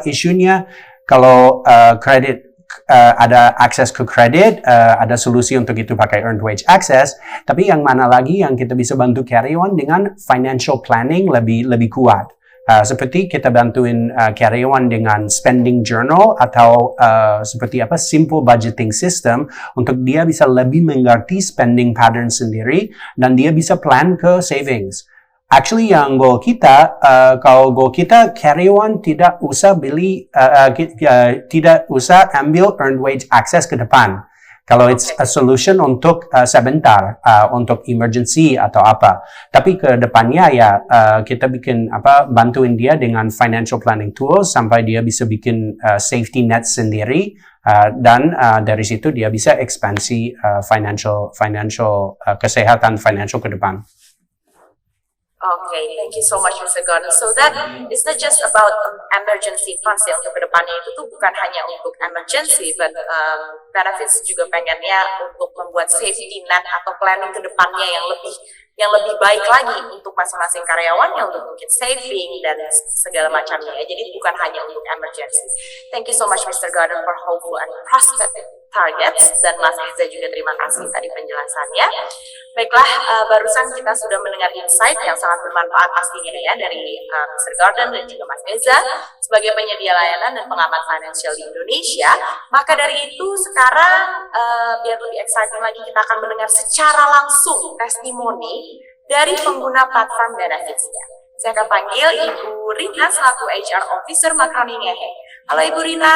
isunya kalau kredit ada akses ke kredit, ada solusi untuk itu pakai earned wage access, tapi yang mana lagi yang kita bisa bantu karyawan dengan financial planning lebih kuat. Seperti kita bantuin karyawan dengan spending journal atau seperti simple budgeting system untuk dia bisa lebih mengerti spending pattern sendiri dan dia bisa plan ke savings. Actually yang goal kita, kalau goal kita karyawan tidak usah tidak usah ambil earned wage access ke depan. Kalau it's a solution untuk sebentar, untuk emergency atau apa. Tapi ke depannya ya kita bikin bantuin dia dengan financial planning tools sampai dia bisa bikin safety net sendiri dan dari situ dia bisa ekspansi financial kesehatan financial ke depan. Okay, thank you so much, Mr. Gordon. So that it's not just about emergency funds ya untuk kedepannya itu tuh bukan hanya untuk emergency, but benefits juga pengennya untuk membuat safety net atau planning kedepannya yang lebih baik lagi untuk masing-masing karyawannya untuk mungkin saving dan segala macamnya. Jadi bukan hanya untuk emergency. Thank you so much, Mr. Gordon, for hopeful and prospective targets, dan Mas Eza juga terima kasih tadi penjelasannya. Baiklah, barusan kita sudah mendengar insight yang sangat bermanfaat pastinya ya dari Mr. Gordon dan juga Mas Eza sebagai penyedia layanan dan pengamat finansial di Indonesia. Maka dari itu sekarang biar lebih exciting lagi kita akan mendengar secara langsung testimoni dari pengguna platform benefits-nya. Saya akan panggil Ibu Rina selaku HR Officer Makroni Ngehe. Halo Ibu Rina.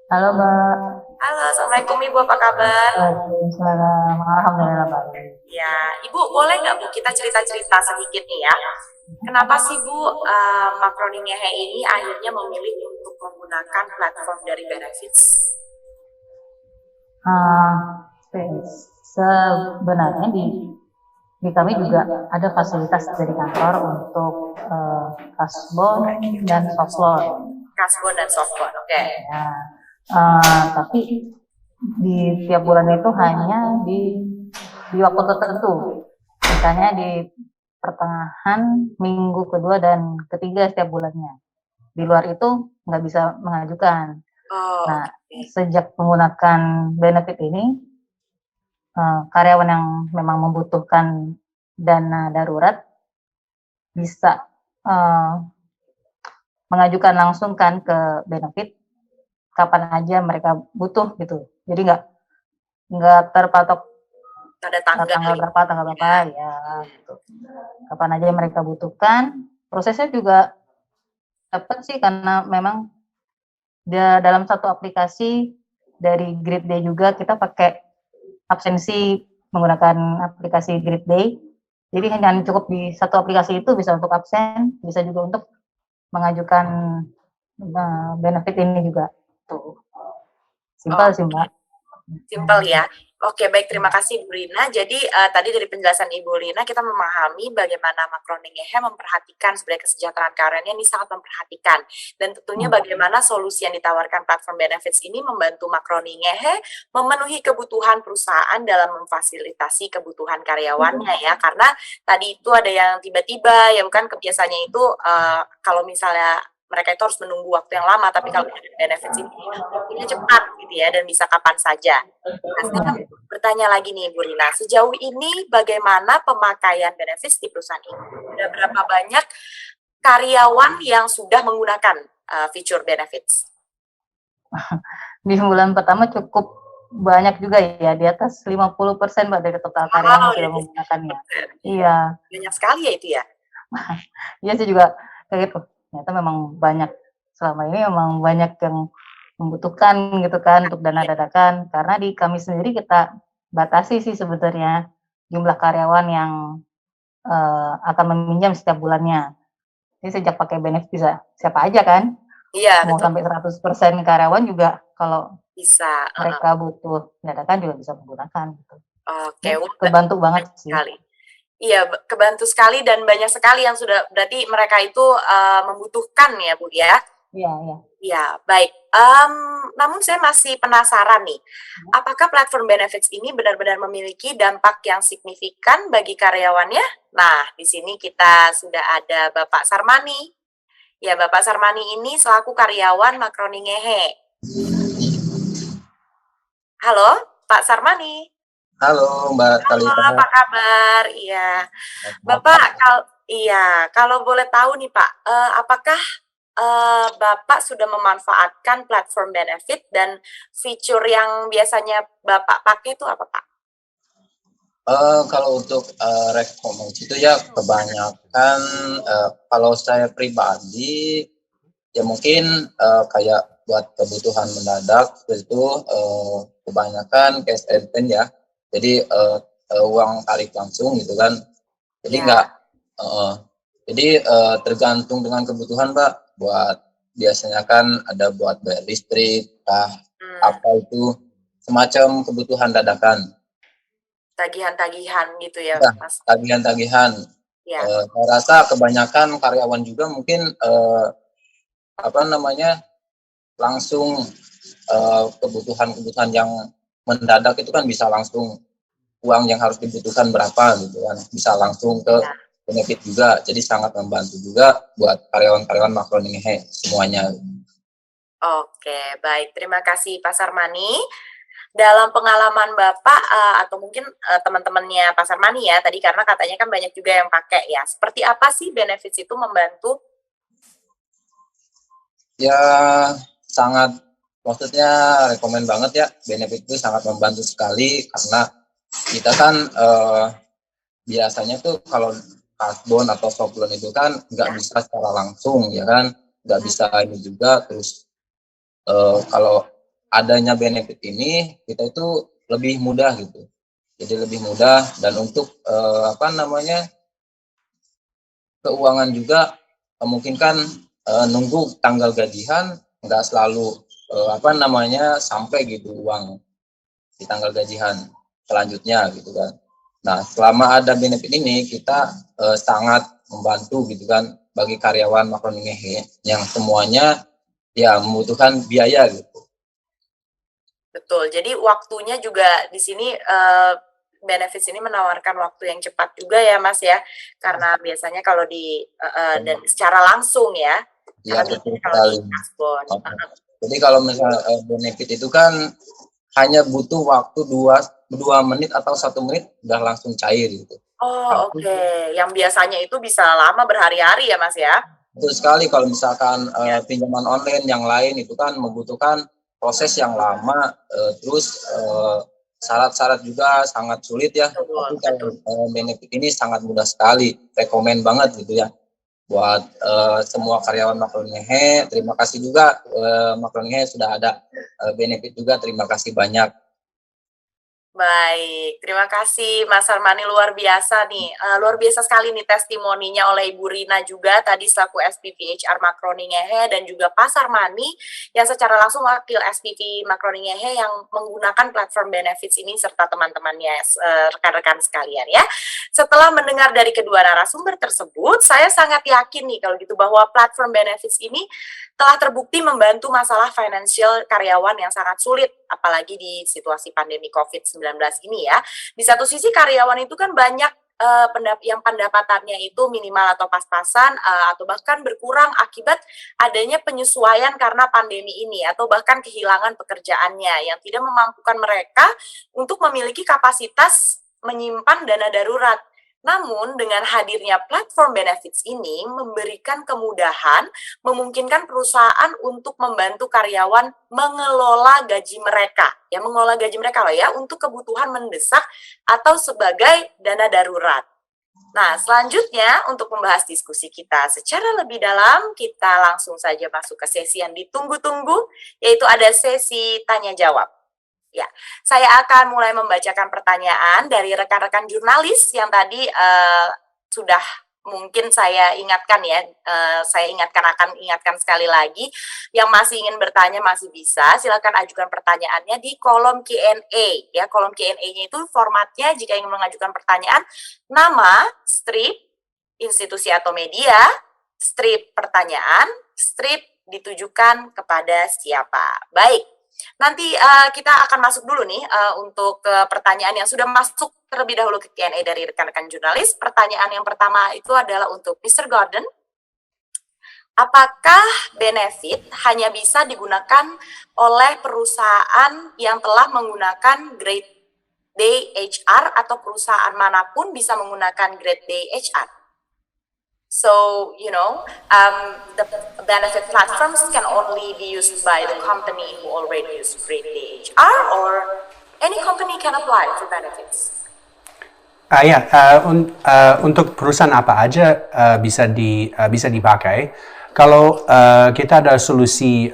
Halo Mbak. Halo, Assalamualaikum Ibu, apa kabar? Waalaikumsalam, alhamdulillah baik. Ya, Ibu boleh nggak Bu kita cerita-cerita sedikit nih ya? Kenapa sih Bu Makroni Ngehe ini akhirnya memilih untuk menggunakan platform dari benefits? Sebenarnya di kami juga ada fasilitas dari kantor untuk kasbon dan softloan. Kasbon dan softloan, oke. Ya. Tapi di tiap bulan itu hanya di waktu tertentu, misalnya di pertengahan minggu kedua dan ketiga setiap bulannya. Di luar itu nggak bisa mengajukan. Nah, sejak menggunakan benefit ini, karyawan yang memang membutuhkan dana darurat bisa mengajukan langsung kan ke benefit kapan aja mereka butuh gitu. Jadi nggak terpatok ada tanggal berapa ya gitu. Kapan aja mereka butuhkan. Prosesnya juga dapat sih karena memang dalam satu aplikasi dari Great Day juga kita pakai absensi menggunakan aplikasi Great Day. Jadi hanya cukup di satu aplikasi itu bisa untuk absen, bisa juga untuk mengajukan benefit ini juga. Tuh. Simpel sih, Mbak. Simpel ya. Oke, baik. Terima kasih, Bu Rina. Jadi, tadi dari penjelasan Ibu Rina, kita memahami bagaimana Makroningehe memperhatikan sebenarnya kesejahteraan karyanya ini sangat memperhatikan. Dan tentunya bagaimana solusi yang ditawarkan platform benefits ini membantu Makroningehe memenuhi kebutuhan perusahaan dalam memfasilitasi kebutuhan karyawannya ya. Karena tadi itu ada yang tiba-tiba, ya bukan kebiasaannya itu kalau misalnya mereka itu harus menunggu waktu yang lama, tapi kalau benefits ini waktunya cepat gitu ya, dan bisa kapan saja. Nah, sekarang bertanya lagi nih Bu Rina, sejauh ini bagaimana pemakaian benefits di perusahaan ini? Sudah berapa banyak karyawan yang sudah menggunakan fitur benefits? Di bulan pertama cukup banyak juga ya, di atas 50% Mbak dari total karyawan yang sudah menggunakannya. Iya. Banyak sekali ya itu ya? Iya sih juga kayak gitu. Ternyata memang banyak, selama ini memang banyak yang membutuhkan gitu kan untuk dana dadakan, karena di kami sendiri kita batasi sih sebenarnya jumlah karyawan yang akan meminjam setiap bulannya. Jadi sejak pakai benefit bisa siapa aja kan, Iya, mau betul. sampai 100% karyawan juga kalau Bisa. mereka butuh dadakan juga bisa menggunakan gitu. Oke, Kebantu banget sih. sekali. Iya, kebantu sekali dan banyak sekali yang sudah berarti mereka itu membutuhkan ya, Bu ya. Iya, iya. Ya, baik. Namun saya masih penasaran nih, apakah platform benefits ini benar-benar memiliki dampak yang signifikan bagi karyawannya? Nah, di sini kita sudah ada Bapak Sarmani. Ya, Bapak Sarmani ini selaku karyawan Makroningehe. Halo, Pak Sarmani. Halo Mbak Talita. Halo, apa kabar? Iya, Bapak, kalau boleh tahu nih Pak, apakah Bapak sudah memanfaatkan platform benefit dan fitur yang biasanya Bapak pakai itu apa Pak? Kalau untuk rekomendasi itu ya kebanyakan kalau saya pribadi ya mungkin kayak buat kebutuhan mendadak itu kebanyakan cash advance ya. Jadi uang tarik langsung gitu kan. Jadi tergantung dengan kebutuhan Mbak. Buat biasanya kan ada buat bayar listrik, apa itu semacam kebutuhan dadakan. Tagihan-tagihan gitu ya, Mas? Tagihan-tagihan. Ya. Saya rasa kebanyakan karyawan juga mungkin langsung kebutuhan-kebutuhan yang mendadak itu kan bisa langsung uang yang harus dibutuhkan berapa gitu kan, bisa langsung ke benefit juga, jadi sangat membantu juga buat karyawan-karyawan Makroningehe semuanya. Oke, baik, terima kasih Pak Sarmani. Dalam pengalaman Bapak atau mungkin teman-temannya Pak Sarmani ya, tadi karena katanya kan banyak juga yang pakai ya, seperti apa sih benefits itu membantu? Ya sangat, maksudnya rekomen banget ya, benefit itu sangat membantu sekali karena kita kan biasanya tuh kalau cashbon atau soft loan itu kan nggak bisa secara langsung ya kan, nggak bisa ini juga, terus kalau adanya benefit ini kita itu lebih mudah gitu, jadi lebih mudah, dan untuk keuangan juga mungkin kan nunggu tanggal gajian nggak selalu sampai gitu uang di tanggal gajian selanjutnya gitu kan. Nah, selama ada benefit ini kita sangat membantu gitu kan bagi karyawan Makroningehe yang semuanya ya membutuhkan biaya gitu. Betul. Jadi waktunya juga di sini benefits ini menawarkan waktu yang cepat juga ya, Mas ya. Karena biasanya kalau dan secara langsung ya. Ya, betul sekali. Jadi kalau misalnya benefit itu kan hanya butuh waktu 2 menit atau 1 menit udah langsung cair gitu. Oh, oke. Yang biasanya itu bisa lama berhari-hari ya Mas ya? Betul sekali, kalau misalkan pinjaman online yang lain itu kan membutuhkan proses yang lama, terus syarat-syarat juga sangat sulit ya. Tapi kalau benefit ini sangat mudah sekali, rekomen banget gitu ya buat semua karyawan Makroningehe. Terima kasih juga Makroningehe sudah ada benefit juga, terima kasih banyak. Baik, terima kasih Mas Armani, luar biasa nih. Luar biasa sekali nih testimoninya oleh Ibu Rina juga tadi selaku SPV HR Makroni Ngehe, dan juga Pak Sarmani yang secara langsung wakil SPV Makroni Ngehe yang menggunakan platform benefits ini serta teman-temannya, rekan-rekan sekalian ya. Setelah mendengar dari kedua narasumber tersebut, saya sangat yakin nih kalau gitu bahwa platform benefits ini telah terbukti membantu masalah financial karyawan yang sangat sulit, apalagi di situasi pandemi COVID-19 ini ya. Di satu sisi karyawan itu kan banyak yang pendapatannya itu minimal atau pas-pasan atau bahkan berkurang akibat adanya penyesuaian karena pandemi ini, atau bahkan kehilangan pekerjaannya yang tidak memampukan mereka untuk memiliki kapasitas menyimpan dana darurat. Namun dengan hadirnya platform benefits ini memberikan kemudahan, memungkinkan perusahaan untuk membantu karyawan mengelola gaji mereka, ya mengelola gaji mereka loh ya, untuk kebutuhan mendesak atau sebagai dana darurat. Nah, selanjutnya untuk membahas diskusi kita secara lebih dalam, kita langsung saja masuk ke sesi yang ditunggu-tunggu, yaitu ada sesi tanya jawab. Ya, saya akan mulai membacakan pertanyaan dari rekan-rekan jurnalis yang tadi sudah mungkin saya ingatkan ya, saya akan ingatkan sekali lagi, yang masih ingin bertanya masih bisa, silakan ajukan pertanyaannya di kolom Q&A ya. Kolom Q&A-nya itu formatnya jika ingin mengajukan pertanyaan, nama, strip, institusi atau media, strip pertanyaan, strip ditujukan kepada siapa. Baik. Nanti kita akan masuk dulu nih untuk pertanyaan yang sudah masuk terlebih dahulu ke Q&A dari rekan-rekan jurnalis. Pertanyaan yang pertama itu adalah untuk Mr. Gordon. Apakah benefit hanya bisa digunakan oleh perusahaan yang telah menggunakan Grade Day HR atau perusahaan manapun bisa menggunakan Grade Day HR? So, the benefit platforms can only be used by the company who already use Grade Day HR, or any company can apply for benefits. Untuk perusahaan apa aja bisa dipakai. Kalau kita ada solusi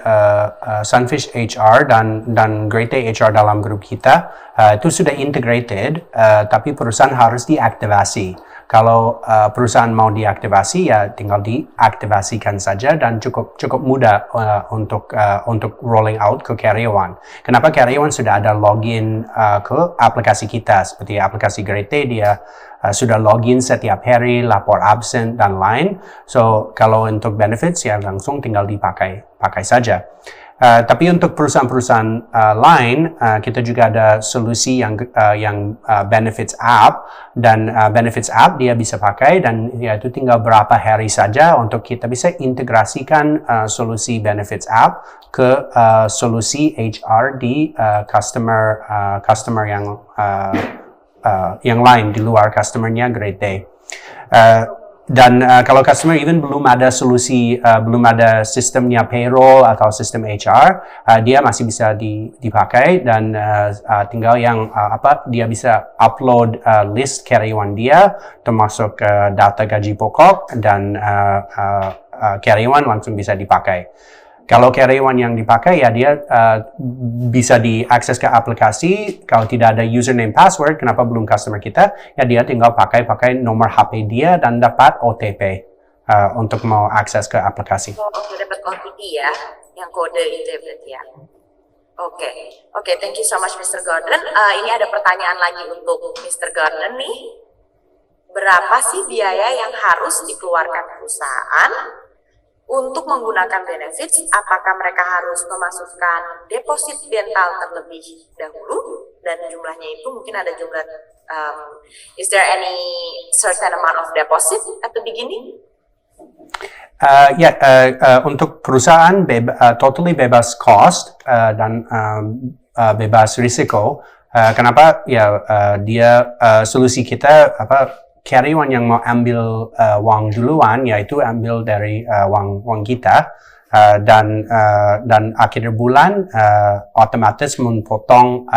Sunfish HR dan Grade Day HR dalam grup kita, itu sudah integrated, tapi perusahaan harus diaktifasi. Kalau perusahaan mau diaktifasi, ya tinggal diaktifasikan saja dan cukup mudah untuk rolling out ke karyawan. Kenapa? Karyawan sudah ada login ke aplikasi kita, seperti aplikasi Grade Day, dia sudah login setiap hari, lapor absen dan lain. So kalau untuk benefits ya langsung tinggal pakai saja. Tapi untuk perusahaan-perusahaan lain, kita juga ada solusi yang benefits app, dan benefits app dia bisa pakai, dan ya itu tinggal berapa hari saja untuk kita bisa integrasikan solusi benefits app ke solusi HR di customer yang lain di luar customernya Grade Day. Dan kalau customer even belum ada solusi, belum ada sistemnya payroll atau sistem HR, dia masih bisa dipakai, dan tinggal dia bisa upload list karyawan dia, termasuk data gaji pokok, dan karyawan langsung bisa dipakai. Kalau karyawan yang dipakai, ya dia bisa diakses ke aplikasi. Kalau tidak ada username password, kenapa belum customer kita? Ya dia tinggal pakai nomor HP dia dan dapat OTP untuk mau akses ke aplikasi. Oke, dapat OTP ya, yang kode itu ya berarti ya. Oke, thank you so much Mr. Gordon. Ini ada pertanyaan lagi untuk Mr. Gordon nih. Berapa sih biaya yang harus dikeluarkan perusahaan untuk menggunakan benefits? Apakah mereka harus memasukkan deposit dental terlebih dahulu, dan jumlahnya itu mungkin ada jumlah, is there any certain amount of deposit at the beginning? Untuk perusahaan totally bebas cost dan bebas risiko. Kenapa? Dia solusi kita karyawan yang mau ambil uang duluan, yaitu ambil dari uang kita, dan akhir bulan otomatis memotong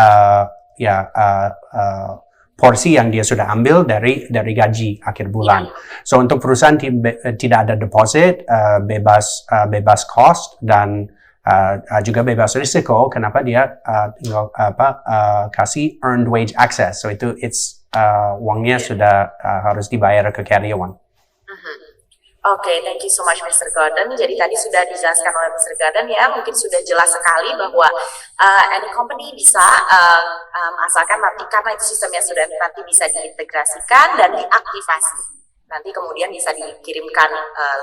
porsi yang dia sudah ambil dari gaji akhir bulan. So untuk perusahaan tidak ada deposit, bebas cost, dan juga bebas risiko. Kenapa dia kasih earned wage access? So itu uangnya sudah harus dibayar ke karyawan. Oke, thank you so much Mr. Gordon. Jadi tadi sudah dijelaskan oleh Mr. Gordon ya, mungkin sudah jelas sekali bahwa any company bisa asalkan nanti karena itu sistemnya sudah nanti bisa diintegrasikan dan diaktifasi. Nanti kemudian bisa dikirimkan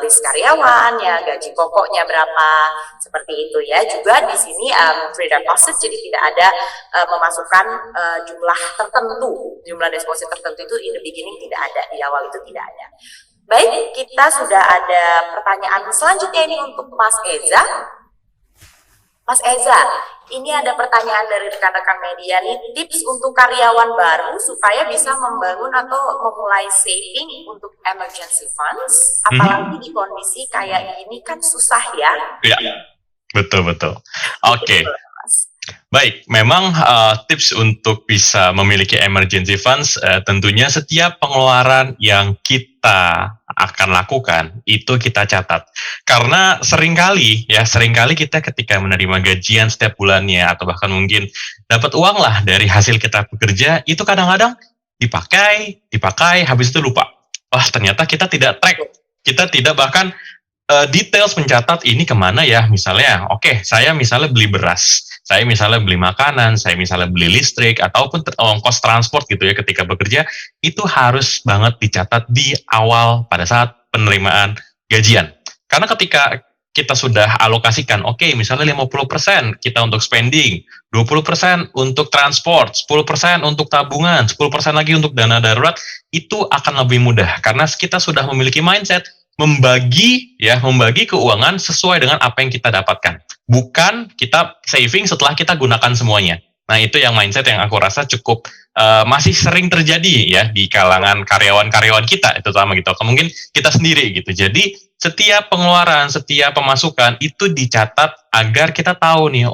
list karyawan, ya gaji pokoknya berapa, seperti itu ya. Juga di sini free deposit, jadi tidak ada memasukkan jumlah tertentu, jumlah deposit tertentu itu in the beginning tidak ada, di awal itu tidak ada. Baik, kita sudah ada pertanyaan selanjutnya ini untuk Mas Eza. Mas Eza, ini ada pertanyaan dari rekan-rekan media nih, tips untuk karyawan baru supaya bisa membangun atau memulai saving untuk emergency funds, apalagi di kondisi kayak gini kan susah ya. Iya, betul. Oke. Baik, memang tips untuk bisa memiliki emergency funds tentunya setiap pengeluaran yang kita akan lakukan itu kita catat. Karena seringkali kita ketika menerima gajian setiap bulannya atau bahkan mungkin dapat uang lah dari hasil kita bekerja, itu kadang-kadang dipakai, habis itu lupa. Wah, ternyata kita tidak track, kita tidak bahkan details mencatat ini kemana ya. Misalnya, saya misalnya beli beras, saya misalnya beli makanan, saya misalnya beli listrik, ataupun ongkos transport gitu ya ketika bekerja, itu harus banget dicatat di awal pada saat penerimaan gajian. Karena ketika kita sudah alokasikan, misalnya 50% kita untuk spending, 20% untuk transport, 10% untuk tabungan, 10% lagi untuk dana darurat, itu akan lebih mudah karena kita sudah memiliki mindset membagi keuangan sesuai dengan apa yang kita dapatkan. Bukan kita saving setelah kita gunakan semuanya. Nah, itu yang mindset yang aku rasa cukup masih sering terjadi ya di kalangan karyawan-karyawan kita, terutama gitu. Mungkin kita sendiri gitu. Jadi, setiap pengeluaran, setiap pemasukan itu dicatat agar kita tahu nih,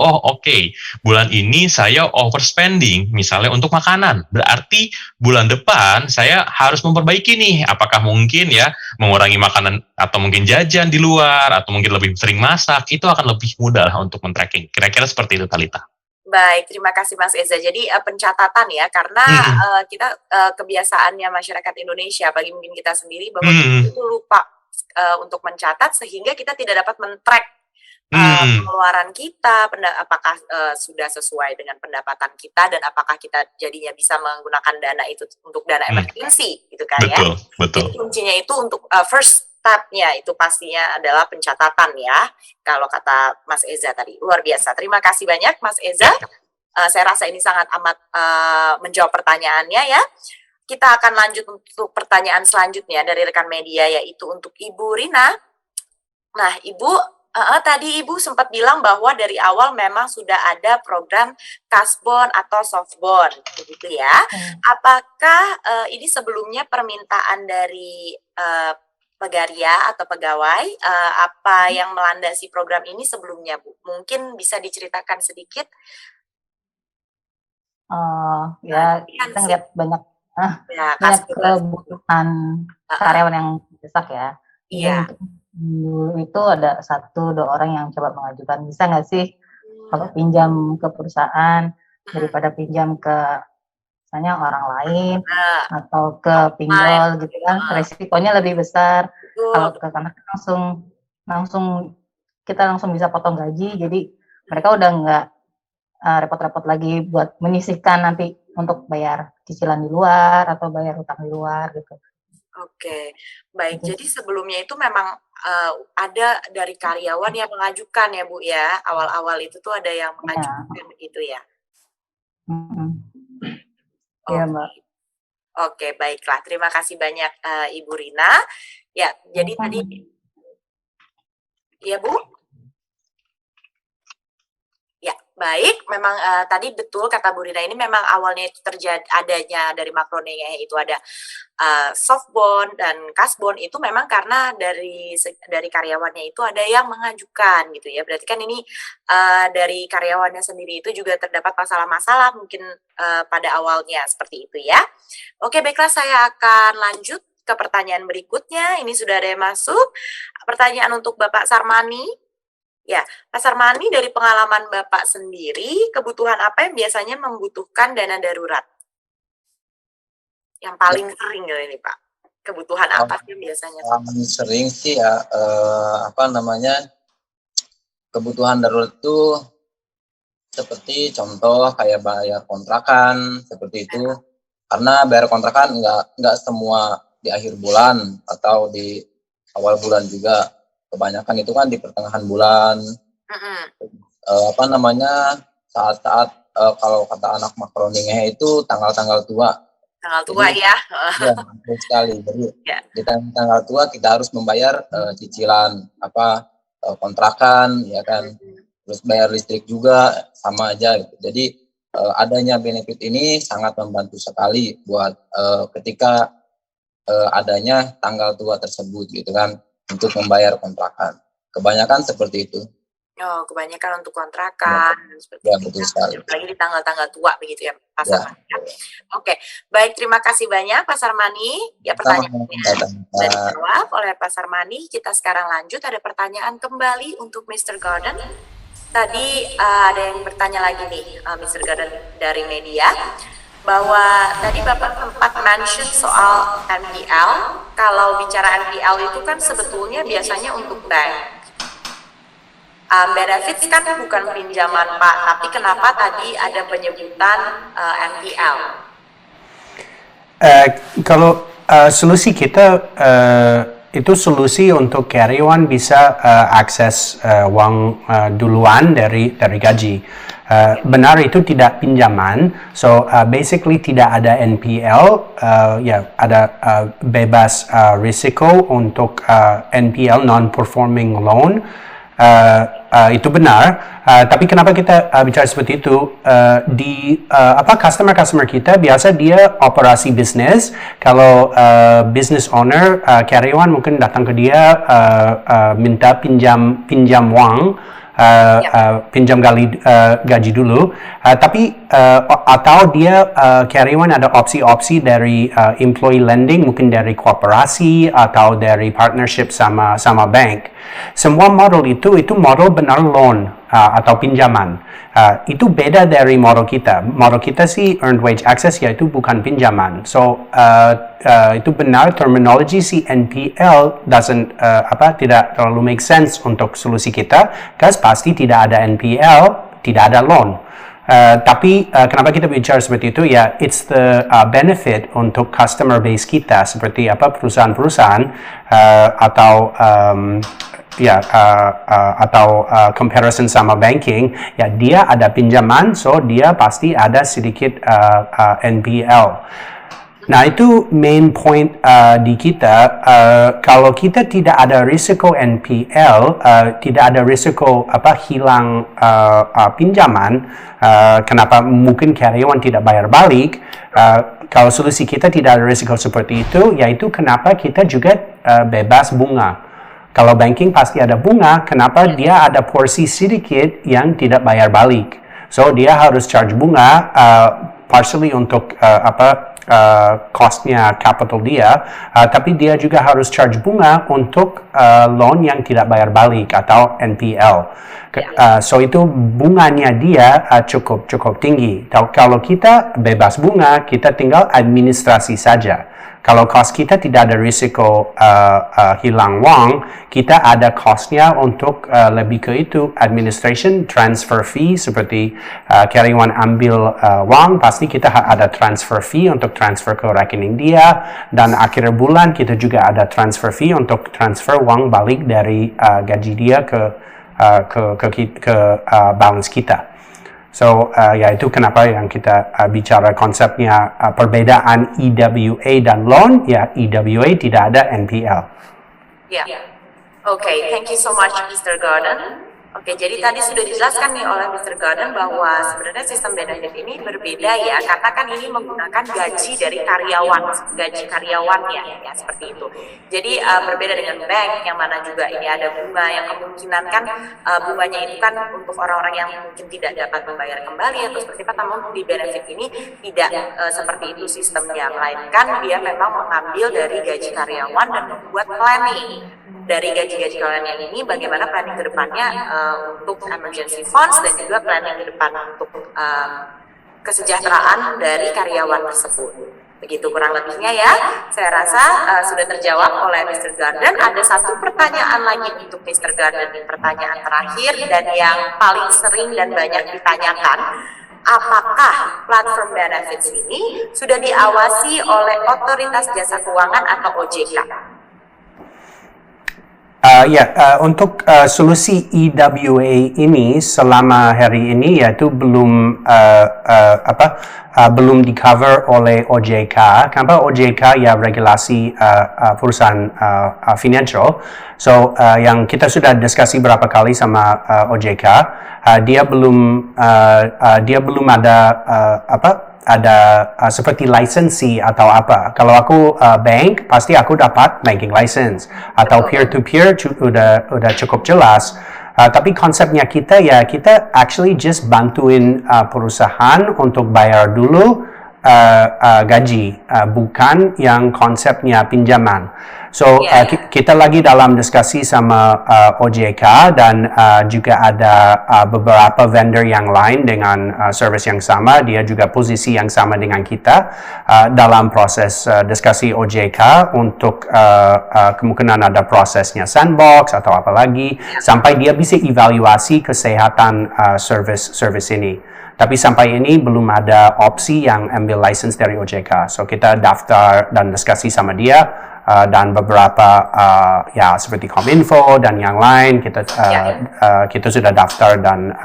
bulan ini saya overspending misalnya untuk makanan. Berarti bulan depan saya harus memperbaiki nih. Apakah mungkin ya mengurangi makanan atau mungkin jajan di luar atau mungkin lebih sering masak, itu akan lebih mudah lah untuk men-tracking. Kira-kira seperti itu, Talita. Baik, terima kasih Mas Eza. Jadi pencatatan ya, karena kita kebiasaannya masyarakat Indonesia, bagi mungkin kita sendiri, bahwa kita itu lupa untuk mencatat sehingga kita tidak dapat men-track pengeluaran kita, apakah sudah sesuai dengan pendapatan kita dan apakah kita jadinya bisa menggunakan dana itu untuk dana emergency, gitu kan. Betul. Jadi kuncinya itu untuk first step-nya itu pastinya adalah pencatatan ya, kalau kata Mas Eza tadi. Luar biasa. Terima kasih banyak Mas Eza. Saya rasa ini sangat amat menjawab pertanyaannya ya. Kita akan lanjut untuk pertanyaan selanjutnya dari rekan media, yaitu untuk Ibu Rina. Nah, Ibu, tadi Ibu sempat bilang bahwa dari awal memang sudah ada program kasbon atau softbon, begitu ya. Apakah ini sebelumnya permintaan dari pegaria atau pegawai, apa yang melandasi program ini sebelumnya, Bu? Mungkin bisa diceritakan sedikit? Kita ngeliat banyak kebutuhan karyawan yang mendesak ya. Iya. Dulu itu ada 1-2 orang yang coba mengajukan, bisa nggak sih kalau pinjam ke perusahaan daripada pinjam ke misalnya orang lain atau ke pinjol gitu kan, resikonya lebih besar. Kalau ke kanan langsung kita langsung bisa potong gaji, jadi mereka udah nggak repot-repot lagi buat menyisihkan nanti untuk bayar cicilan di luar atau bayar utang di luar gitu. Oke, baik. Jadi sebelumnya itu memang ada dari karyawan yang mengajukan ya, Bu ya. Awal-awal itu tuh ada yang mengajukan begitu ya. Iya, Mbak. Oke, baiklah. Terima kasih banyak Ibu Rina. Ya, jadi tadi ya, Bu. Ya, baik. Memang tadi betul kata Bu Rina, ini memang awalnya itu terjadi adanya dari makronya itu ada softbon dan kasbon itu memang karena dari karyawannya itu ada yang mengajukan gitu ya. Berarti kan ini dari karyawannya sendiri itu juga terdapat masalah-masalah mungkin pada awalnya seperti itu ya. Oke, baiklah, saya akan lanjut ke pertanyaan berikutnya. Ini sudah ada yang masuk. Pertanyaan untuk Bapak Sarmani. Ya, Pasar Mani dari pengalaman Bapak sendiri, kebutuhan apa yang biasanya membutuhkan dana darurat? Yang paling sering ini Pak, kebutuhan apa sih biasanya? Paling sering sih ya, kebutuhan darurat itu seperti contoh kayak bayar kontrakan, seperti itu. Karena bayar kontrakan nggak semua di akhir bulan atau di awal bulan juga. Kebanyakan itu kan di pertengahan bulan. Saat-saat kalau kata anak makroningnya itu tanggal-tanggal tua. Tanggal tua ya. Iya, betul sekali. Jadi di tanggal tua kita harus membayar cicilan kontrakan, ya kan. Terus bayar listrik juga sama aja gitu. Jadi adanya benefit ini sangat membantu sekali buat ketika adanya tanggal tua tersebut gitu kan, untuk membayar kontrakan. Kebanyakan seperti itu. Oh, kebanyakan untuk kontrakan. Ya, betul sekali. Apalagi di tanggal-tanggal tua begitu ya, Pasar Mani. Oke, baik, terima kasih banyak Pasar Mani. Ya, pertanyaannya sudah dijawab oleh Pasar Mani. Kita sekarang lanjut, ada pertanyaan kembali untuk Mr. Gordon. Tadi ada yang bertanya lagi nih, Mr. Gordon dari media, bahwa tadi Bapak sempat mention soal NPL. Kalau bicara NPL itu kan sebetulnya biasanya untuk bank. Benefits kan bukan pinjaman Pak, tapi kenapa tadi ada penyebutan NPL? Kalau solusi kita itu solusi untuk karyawan bisa akses uang duluan dari gaji. Benar itu tidak pinjaman, so basically tidak ada NPL, ada bebas risiko untuk NPL non-performing loan. Itu benar, tapi kenapa kita bicara seperti itu? Customer kita biasa dia operasi bisnis. Kalau business owner, karyawan mungkin datang ke dia minta pinjam uang, pinjam gaji dulu, atau dia karyawan ada opsi-opsi dari employee lending, mungkin dari koperasi atau dari partnership sama bank. Semua model itu model benar loan atau pinjaman. Itu beda dari model kita. Model kita sih earned wage access, yaitu bukan pinjaman. So itu benar, terminologi si NPL tidak terlalu make sense untuk solusi kita, karena pasti tidak ada NPL, tidak ada loan. Tapi kenapa kita bicara seperti itu? Ya, it's the benefit untuk customer base kita, seperti perusahaan-perusahaan atau comparison sama banking, ya dia ada pinjaman, so dia pasti ada sedikit NPL. Nah, itu main point di kita. Kalau kita tidak ada risiko NPL, tidak ada risiko hilang pinjaman, kenapa mungkin karyawan tidak bayar balik. Kalau solusi kita tidak ada risiko seperti itu, yaitu kenapa kita juga bebas bunga. Kalau banking pasti ada bunga, kenapa dia ada porsi sedikit yang tidak bayar balik. So dia harus charge bunga partially untuk cost-nya capital dia, tapi dia juga harus charge bunga untuk loan yang tidak bayar balik atau NPL. So itu bunganya dia cukup tinggi. Kalau kita bebas bunga, kita tinggal administrasi saja. Kalau cost kita tidak ada risiko hilang uang, kita ada cost-nya untuk lebih ke itu administration, transfer fee, seperti karyawan ambil uang, pasti kita ada transfer fee untuk transfer ke rekening dia, dan akhir bulan kita juga ada transfer fee untuk transfer uang balik dari gaji dia ke balance kita. So, itu kenapa yang kita bicara konsepnya perbedaan EWA dan loan. Ya, EWA tidak ada NPL. Ya, oke, thank you so much, Mr. Gordon. Oke, jadi tadi sudah dijelaskan nih oleh Mr. Gordon bahwa sebenarnya sistem benefit ini berbeda ya, karena kan ini menggunakan gaji dari gaji karyawannya, ya seperti itu. Jadi berbeda dengan bank yang mana juga ini ada bunga yang kemungkinan kan bunganya itu kan untuk orang-orang yang mungkin tidak dapat membayar kembali atau seperti apa, namun di benefit ini tidak seperti itu sistemnya, melainkan dia memang mengambil dari gaji karyawan dan membuat planning dari gaji-gaji kalian yang ini, bagaimana planning ke depannya untuk emergency funds dan juga planning ke depan untuk kesejahteraan dari karyawan tersebut. Begitu kurang lebihnya ya. Saya rasa sudah terjawab oleh Mr. Garden. Ada satu pertanyaan lagi untuk Mr. Garden, pertanyaan terakhir dan yang paling sering dan banyak ditanyakan. Apakah platform benefits ini sudah diawasi oleh Otoritas Jasa Keuangan atau OJK? Untuk solusi EWA ini selama hari ini yaitu belum belum di cover oleh OJK. Kenapa OJK? Ya regulasi perusahaan financial. So yang kita sudah diskusi berapa kali sama OJK, dia belum ada seperti lisensi atau apa. Kalau aku bank, pasti aku dapat banking license atau peer-to-peer udah cukup jelas. Tapi konsepnya kita actually just bantuin perusahaan untuk bayar dulu gaji, bukan yang konsepnya pinjaman. So kita lagi dalam diskusi sama OJK dan juga ada beberapa vendor yang lain dengan service yang sama, dia juga posisi yang sama dengan kita dalam proses diskusi OJK untuk kemungkinan ada prosesnya sandbox atau apa lagi sampai dia bisa evaluasi kesehatan service ini. Tapi sampai ini belum ada opsi yang ambil license dari OJK. So kita daftar dan diskusi sama dia dan beberapa seperti Kominfo dan yang lain kita sudah daftar dan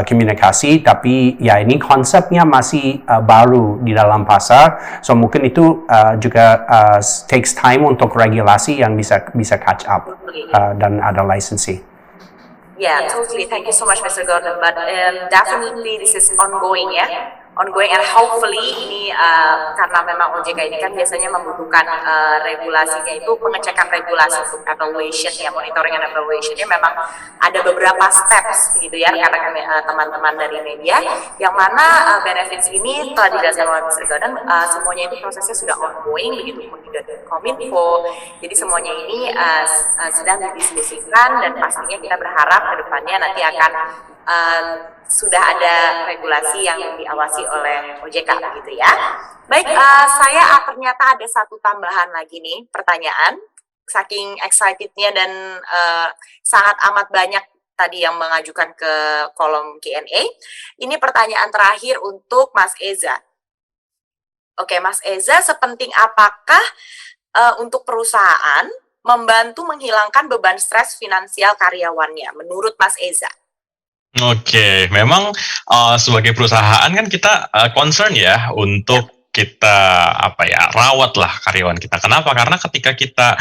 komunikasi. Tapi ya ini konsepnya masih baru di dalam pasar. So mungkin itu juga takes time untuk regulasi yang bisa catch up dan ada lisensi. Yeah, totally. Thank you so much, Mr. Gordon. But definitely this is ongoing, ongoing, and hopefully ini karena memang OJK ini kan biasanya membutuhkan regulasinya itu pengecekan regulasi untuk evaluation monitoring and evaluation memang ada beberapa steps begitu ya karena teman-teman dari media yang mana benefits ini telah dijelaskan oleh Mr. Gordon, semuanya itu prosesnya sudah ongoing begitu pun juga dari Kominfo. Jadi semuanya ini sedang didiskusikan dan pastinya kita berharap ke depannya nanti akan sudah ada regulasi yang diawasi oleh OJK gitu ya. Baik, saya ternyata ada satu tambahan lagi nih pertanyaan. Saking excitednya dan sangat amat banyak tadi yang mengajukan ke kolom Q&A. Ini pertanyaan terakhir untuk Mas Eza. Oke, Mas Eza, sepenting apakah untuk perusahaan membantu menghilangkan beban stres finansial karyawannya menurut Mas Eza? Oke, memang sebagai perusahaan kan kita concern ya untuk kita rawat lah karyawan kita. Kenapa? Karena ketika kita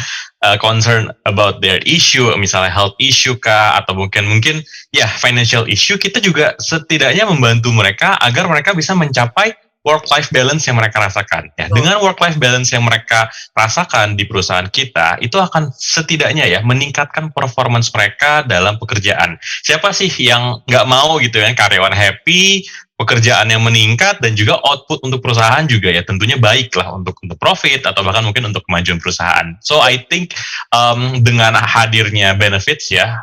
concern about their issue, misalnya health issue kah atau mungkin ya financial issue, kita juga setidaknya membantu mereka agar mereka bisa mencapai work-life balance yang mereka rasakan. Ya, dengan work-life balance yang mereka rasakan di perusahaan kita, itu akan setidaknya ya meningkatkan performance mereka dalam pekerjaan. Siapa sih yang nggak mau gitu ya, karyawan happy, pekerjaan yang meningkat, dan juga output untuk perusahaan juga ya tentunya baik lah untuk profit atau bahkan mungkin untuk kemajuan perusahaan. So I think dengan hadirnya benefits ya,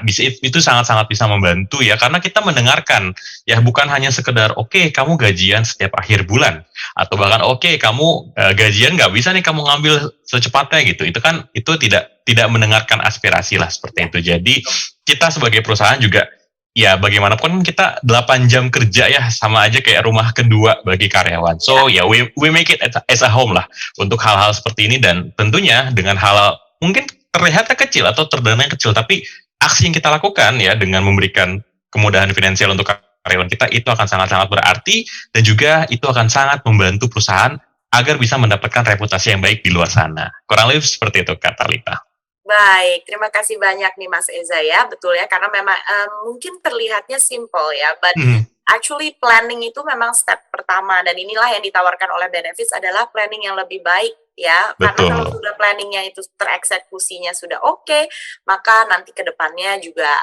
itu sangat-sangat bisa membantu ya, karena kita mendengarkan ya bukan hanya sekedar oke, kamu gajian setiap akhir bulan atau bahkan oke, kamu gajian nggak bisa nih kamu ngambil secepatnya gitu. Itu tidak mendengarkan aspirasi lah seperti itu. Jadi kita sebagai perusahaan juga ya bagaimanapun kita 8 jam kerja ya sama aja kayak rumah kedua bagi karyawan. So ya we make it as a home lah untuk hal-hal seperti ini, dan tentunya dengan hal mungkin terlihatnya kecil atau terdengarnya kecil, tapi aksi yang kita lakukan ya dengan memberikan kemudahan finansial untuk karyawan kita itu akan sangat-sangat berarti, dan juga itu akan sangat membantu perusahaan agar bisa mendapatkan reputasi yang baik di luar sana. Kurang lebih seperti itu, Kak Talita. Baik, terima kasih banyak nih Mas Eza ya, betul ya, karena memang mungkin terlihatnya simple ya, but actually planning itu memang step pertama, dan inilah yang ditawarkan oleh benefits adalah planning yang lebih baik ya. Betul. Karena kalau sudah planningnya itu tereksekusinya sudah oke, maka nanti ke depannya juga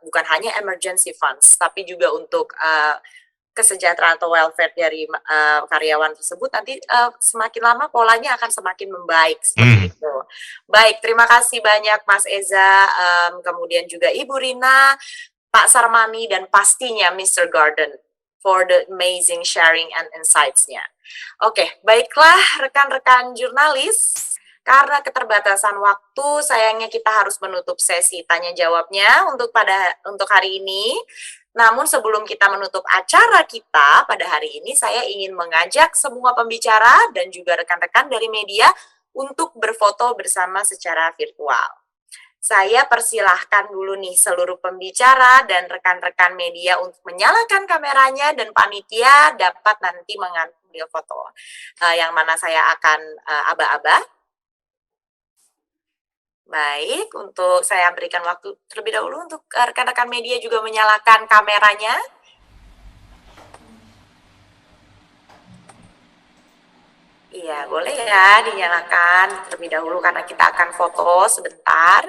bukan hanya emergency funds, tapi juga untuk kesejahteraan atau welfare dari karyawan tersebut, nanti semakin lama polanya akan semakin membaik seperti itu. Baik, terima kasih banyak Mas Eza, kemudian juga Ibu Rina, Pak Sarmani, dan pastinya Mr. Gordon for the amazing sharing and insights-nya. Oke, baiklah rekan-rekan jurnalis. Karena keterbatasan waktu, sayangnya kita harus menutup sesi tanya jawabnya untuk hari ini. Namun sebelum kita menutup acara kita pada hari ini, saya ingin mengajak semua pembicara dan juga rekan-rekan dari media untuk berfoto bersama secara virtual. Saya persilahkan dulu nih seluruh pembicara dan rekan-rekan media untuk menyalakan kameranya, dan panitia dapat nanti mengambil foto. Yang mana saya akan aba-aba. Baik, untuk saya berikan waktu terlebih dahulu untuk rekan-rekan media juga menyalakan kameranya. Iya, boleh ya dinyalakan terlebih dahulu karena kita akan foto sebentar.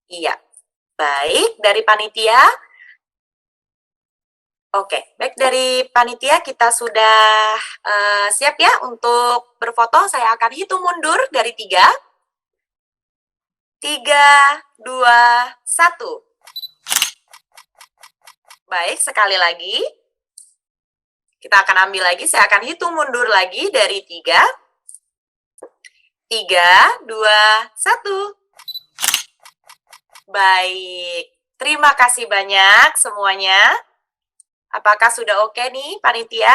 Iya, baik, dari panitia. Oke, baik, dari panitia kita sudah siap ya untuk berfoto. Saya akan hitung mundur dari 3. 3, 2, 1. Baik, sekali lagi. Kita akan ambil lagi, saya akan hitung mundur lagi dari 3. 3, 2, 1. Baik, terima kasih banyak semuanya. Apakah sudah oke nih panitia?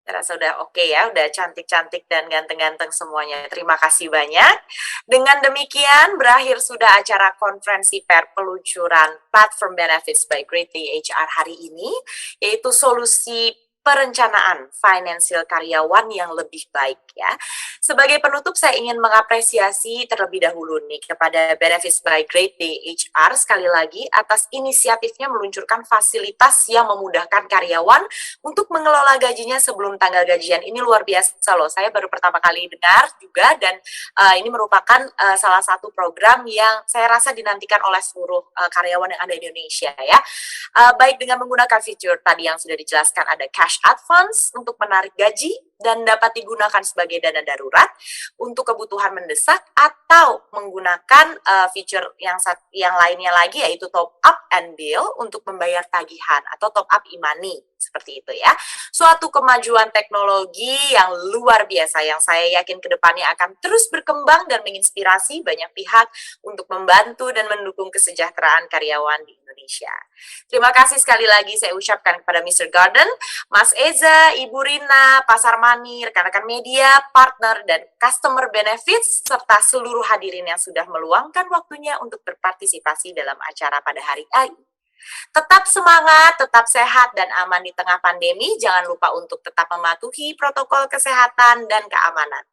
Saya rasa sudah oke ya, udah cantik-cantik dan ganteng-ganteng semuanya. Terima kasih banyak. Dengan demikian berakhir sudah acara konferensi pers peluncuran Platform Benefits by Great Day HR hari ini, yaitu solusi perencanaan finansial karyawan yang lebih baik ya. Sebagai penutup saya ingin mengapresiasi terlebih dahulu nih kepada Benefits by Great Day HR sekali lagi atas inisiatifnya meluncurkan fasilitas yang memudahkan karyawan untuk mengelola gajinya sebelum tanggal gajian. Ini luar biasa loh, saya baru pertama kali dengar juga, dan ini merupakan salah satu program yang saya rasa dinantikan oleh seluruh karyawan yang ada di Indonesia ya. Baik dengan menggunakan fitur tadi yang sudah dijelaskan, ada cash advance untuk menarik gaji dan dapat digunakan sebagai dana darurat untuk kebutuhan mendesak, atau menggunakan fitur yang lainnya lagi yaitu top up and bill untuk membayar tagihan atau top up e-money seperti itu ya. Suatu kemajuan teknologi yang luar biasa yang saya yakin kedepannya akan terus berkembang dan menginspirasi banyak pihak untuk membantu dan mendukung kesejahteraan karyawan di Indonesia. Terima kasih sekali lagi saya ucapkan kepada Mr. Gordon, Mas Eza, Ibu Rina, Pak Sarmani, rekan-rekan media, partner, dan customer benefits, serta seluruh hadirin yang sudah meluangkan waktunya untuk berpartisipasi dalam acara pada hari ini. Tetap semangat, tetap sehat dan aman di tengah pandemi. Jangan lupa untuk tetap mematuhi protokol kesehatan dan keamanan.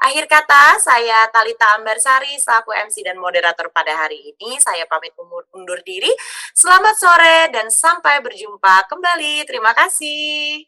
Akhir kata, saya Talita Ambarsari, selaku MC dan moderator pada hari ini. Saya pamit undur diri. Selamat sore dan sampai berjumpa kembali. Terima kasih.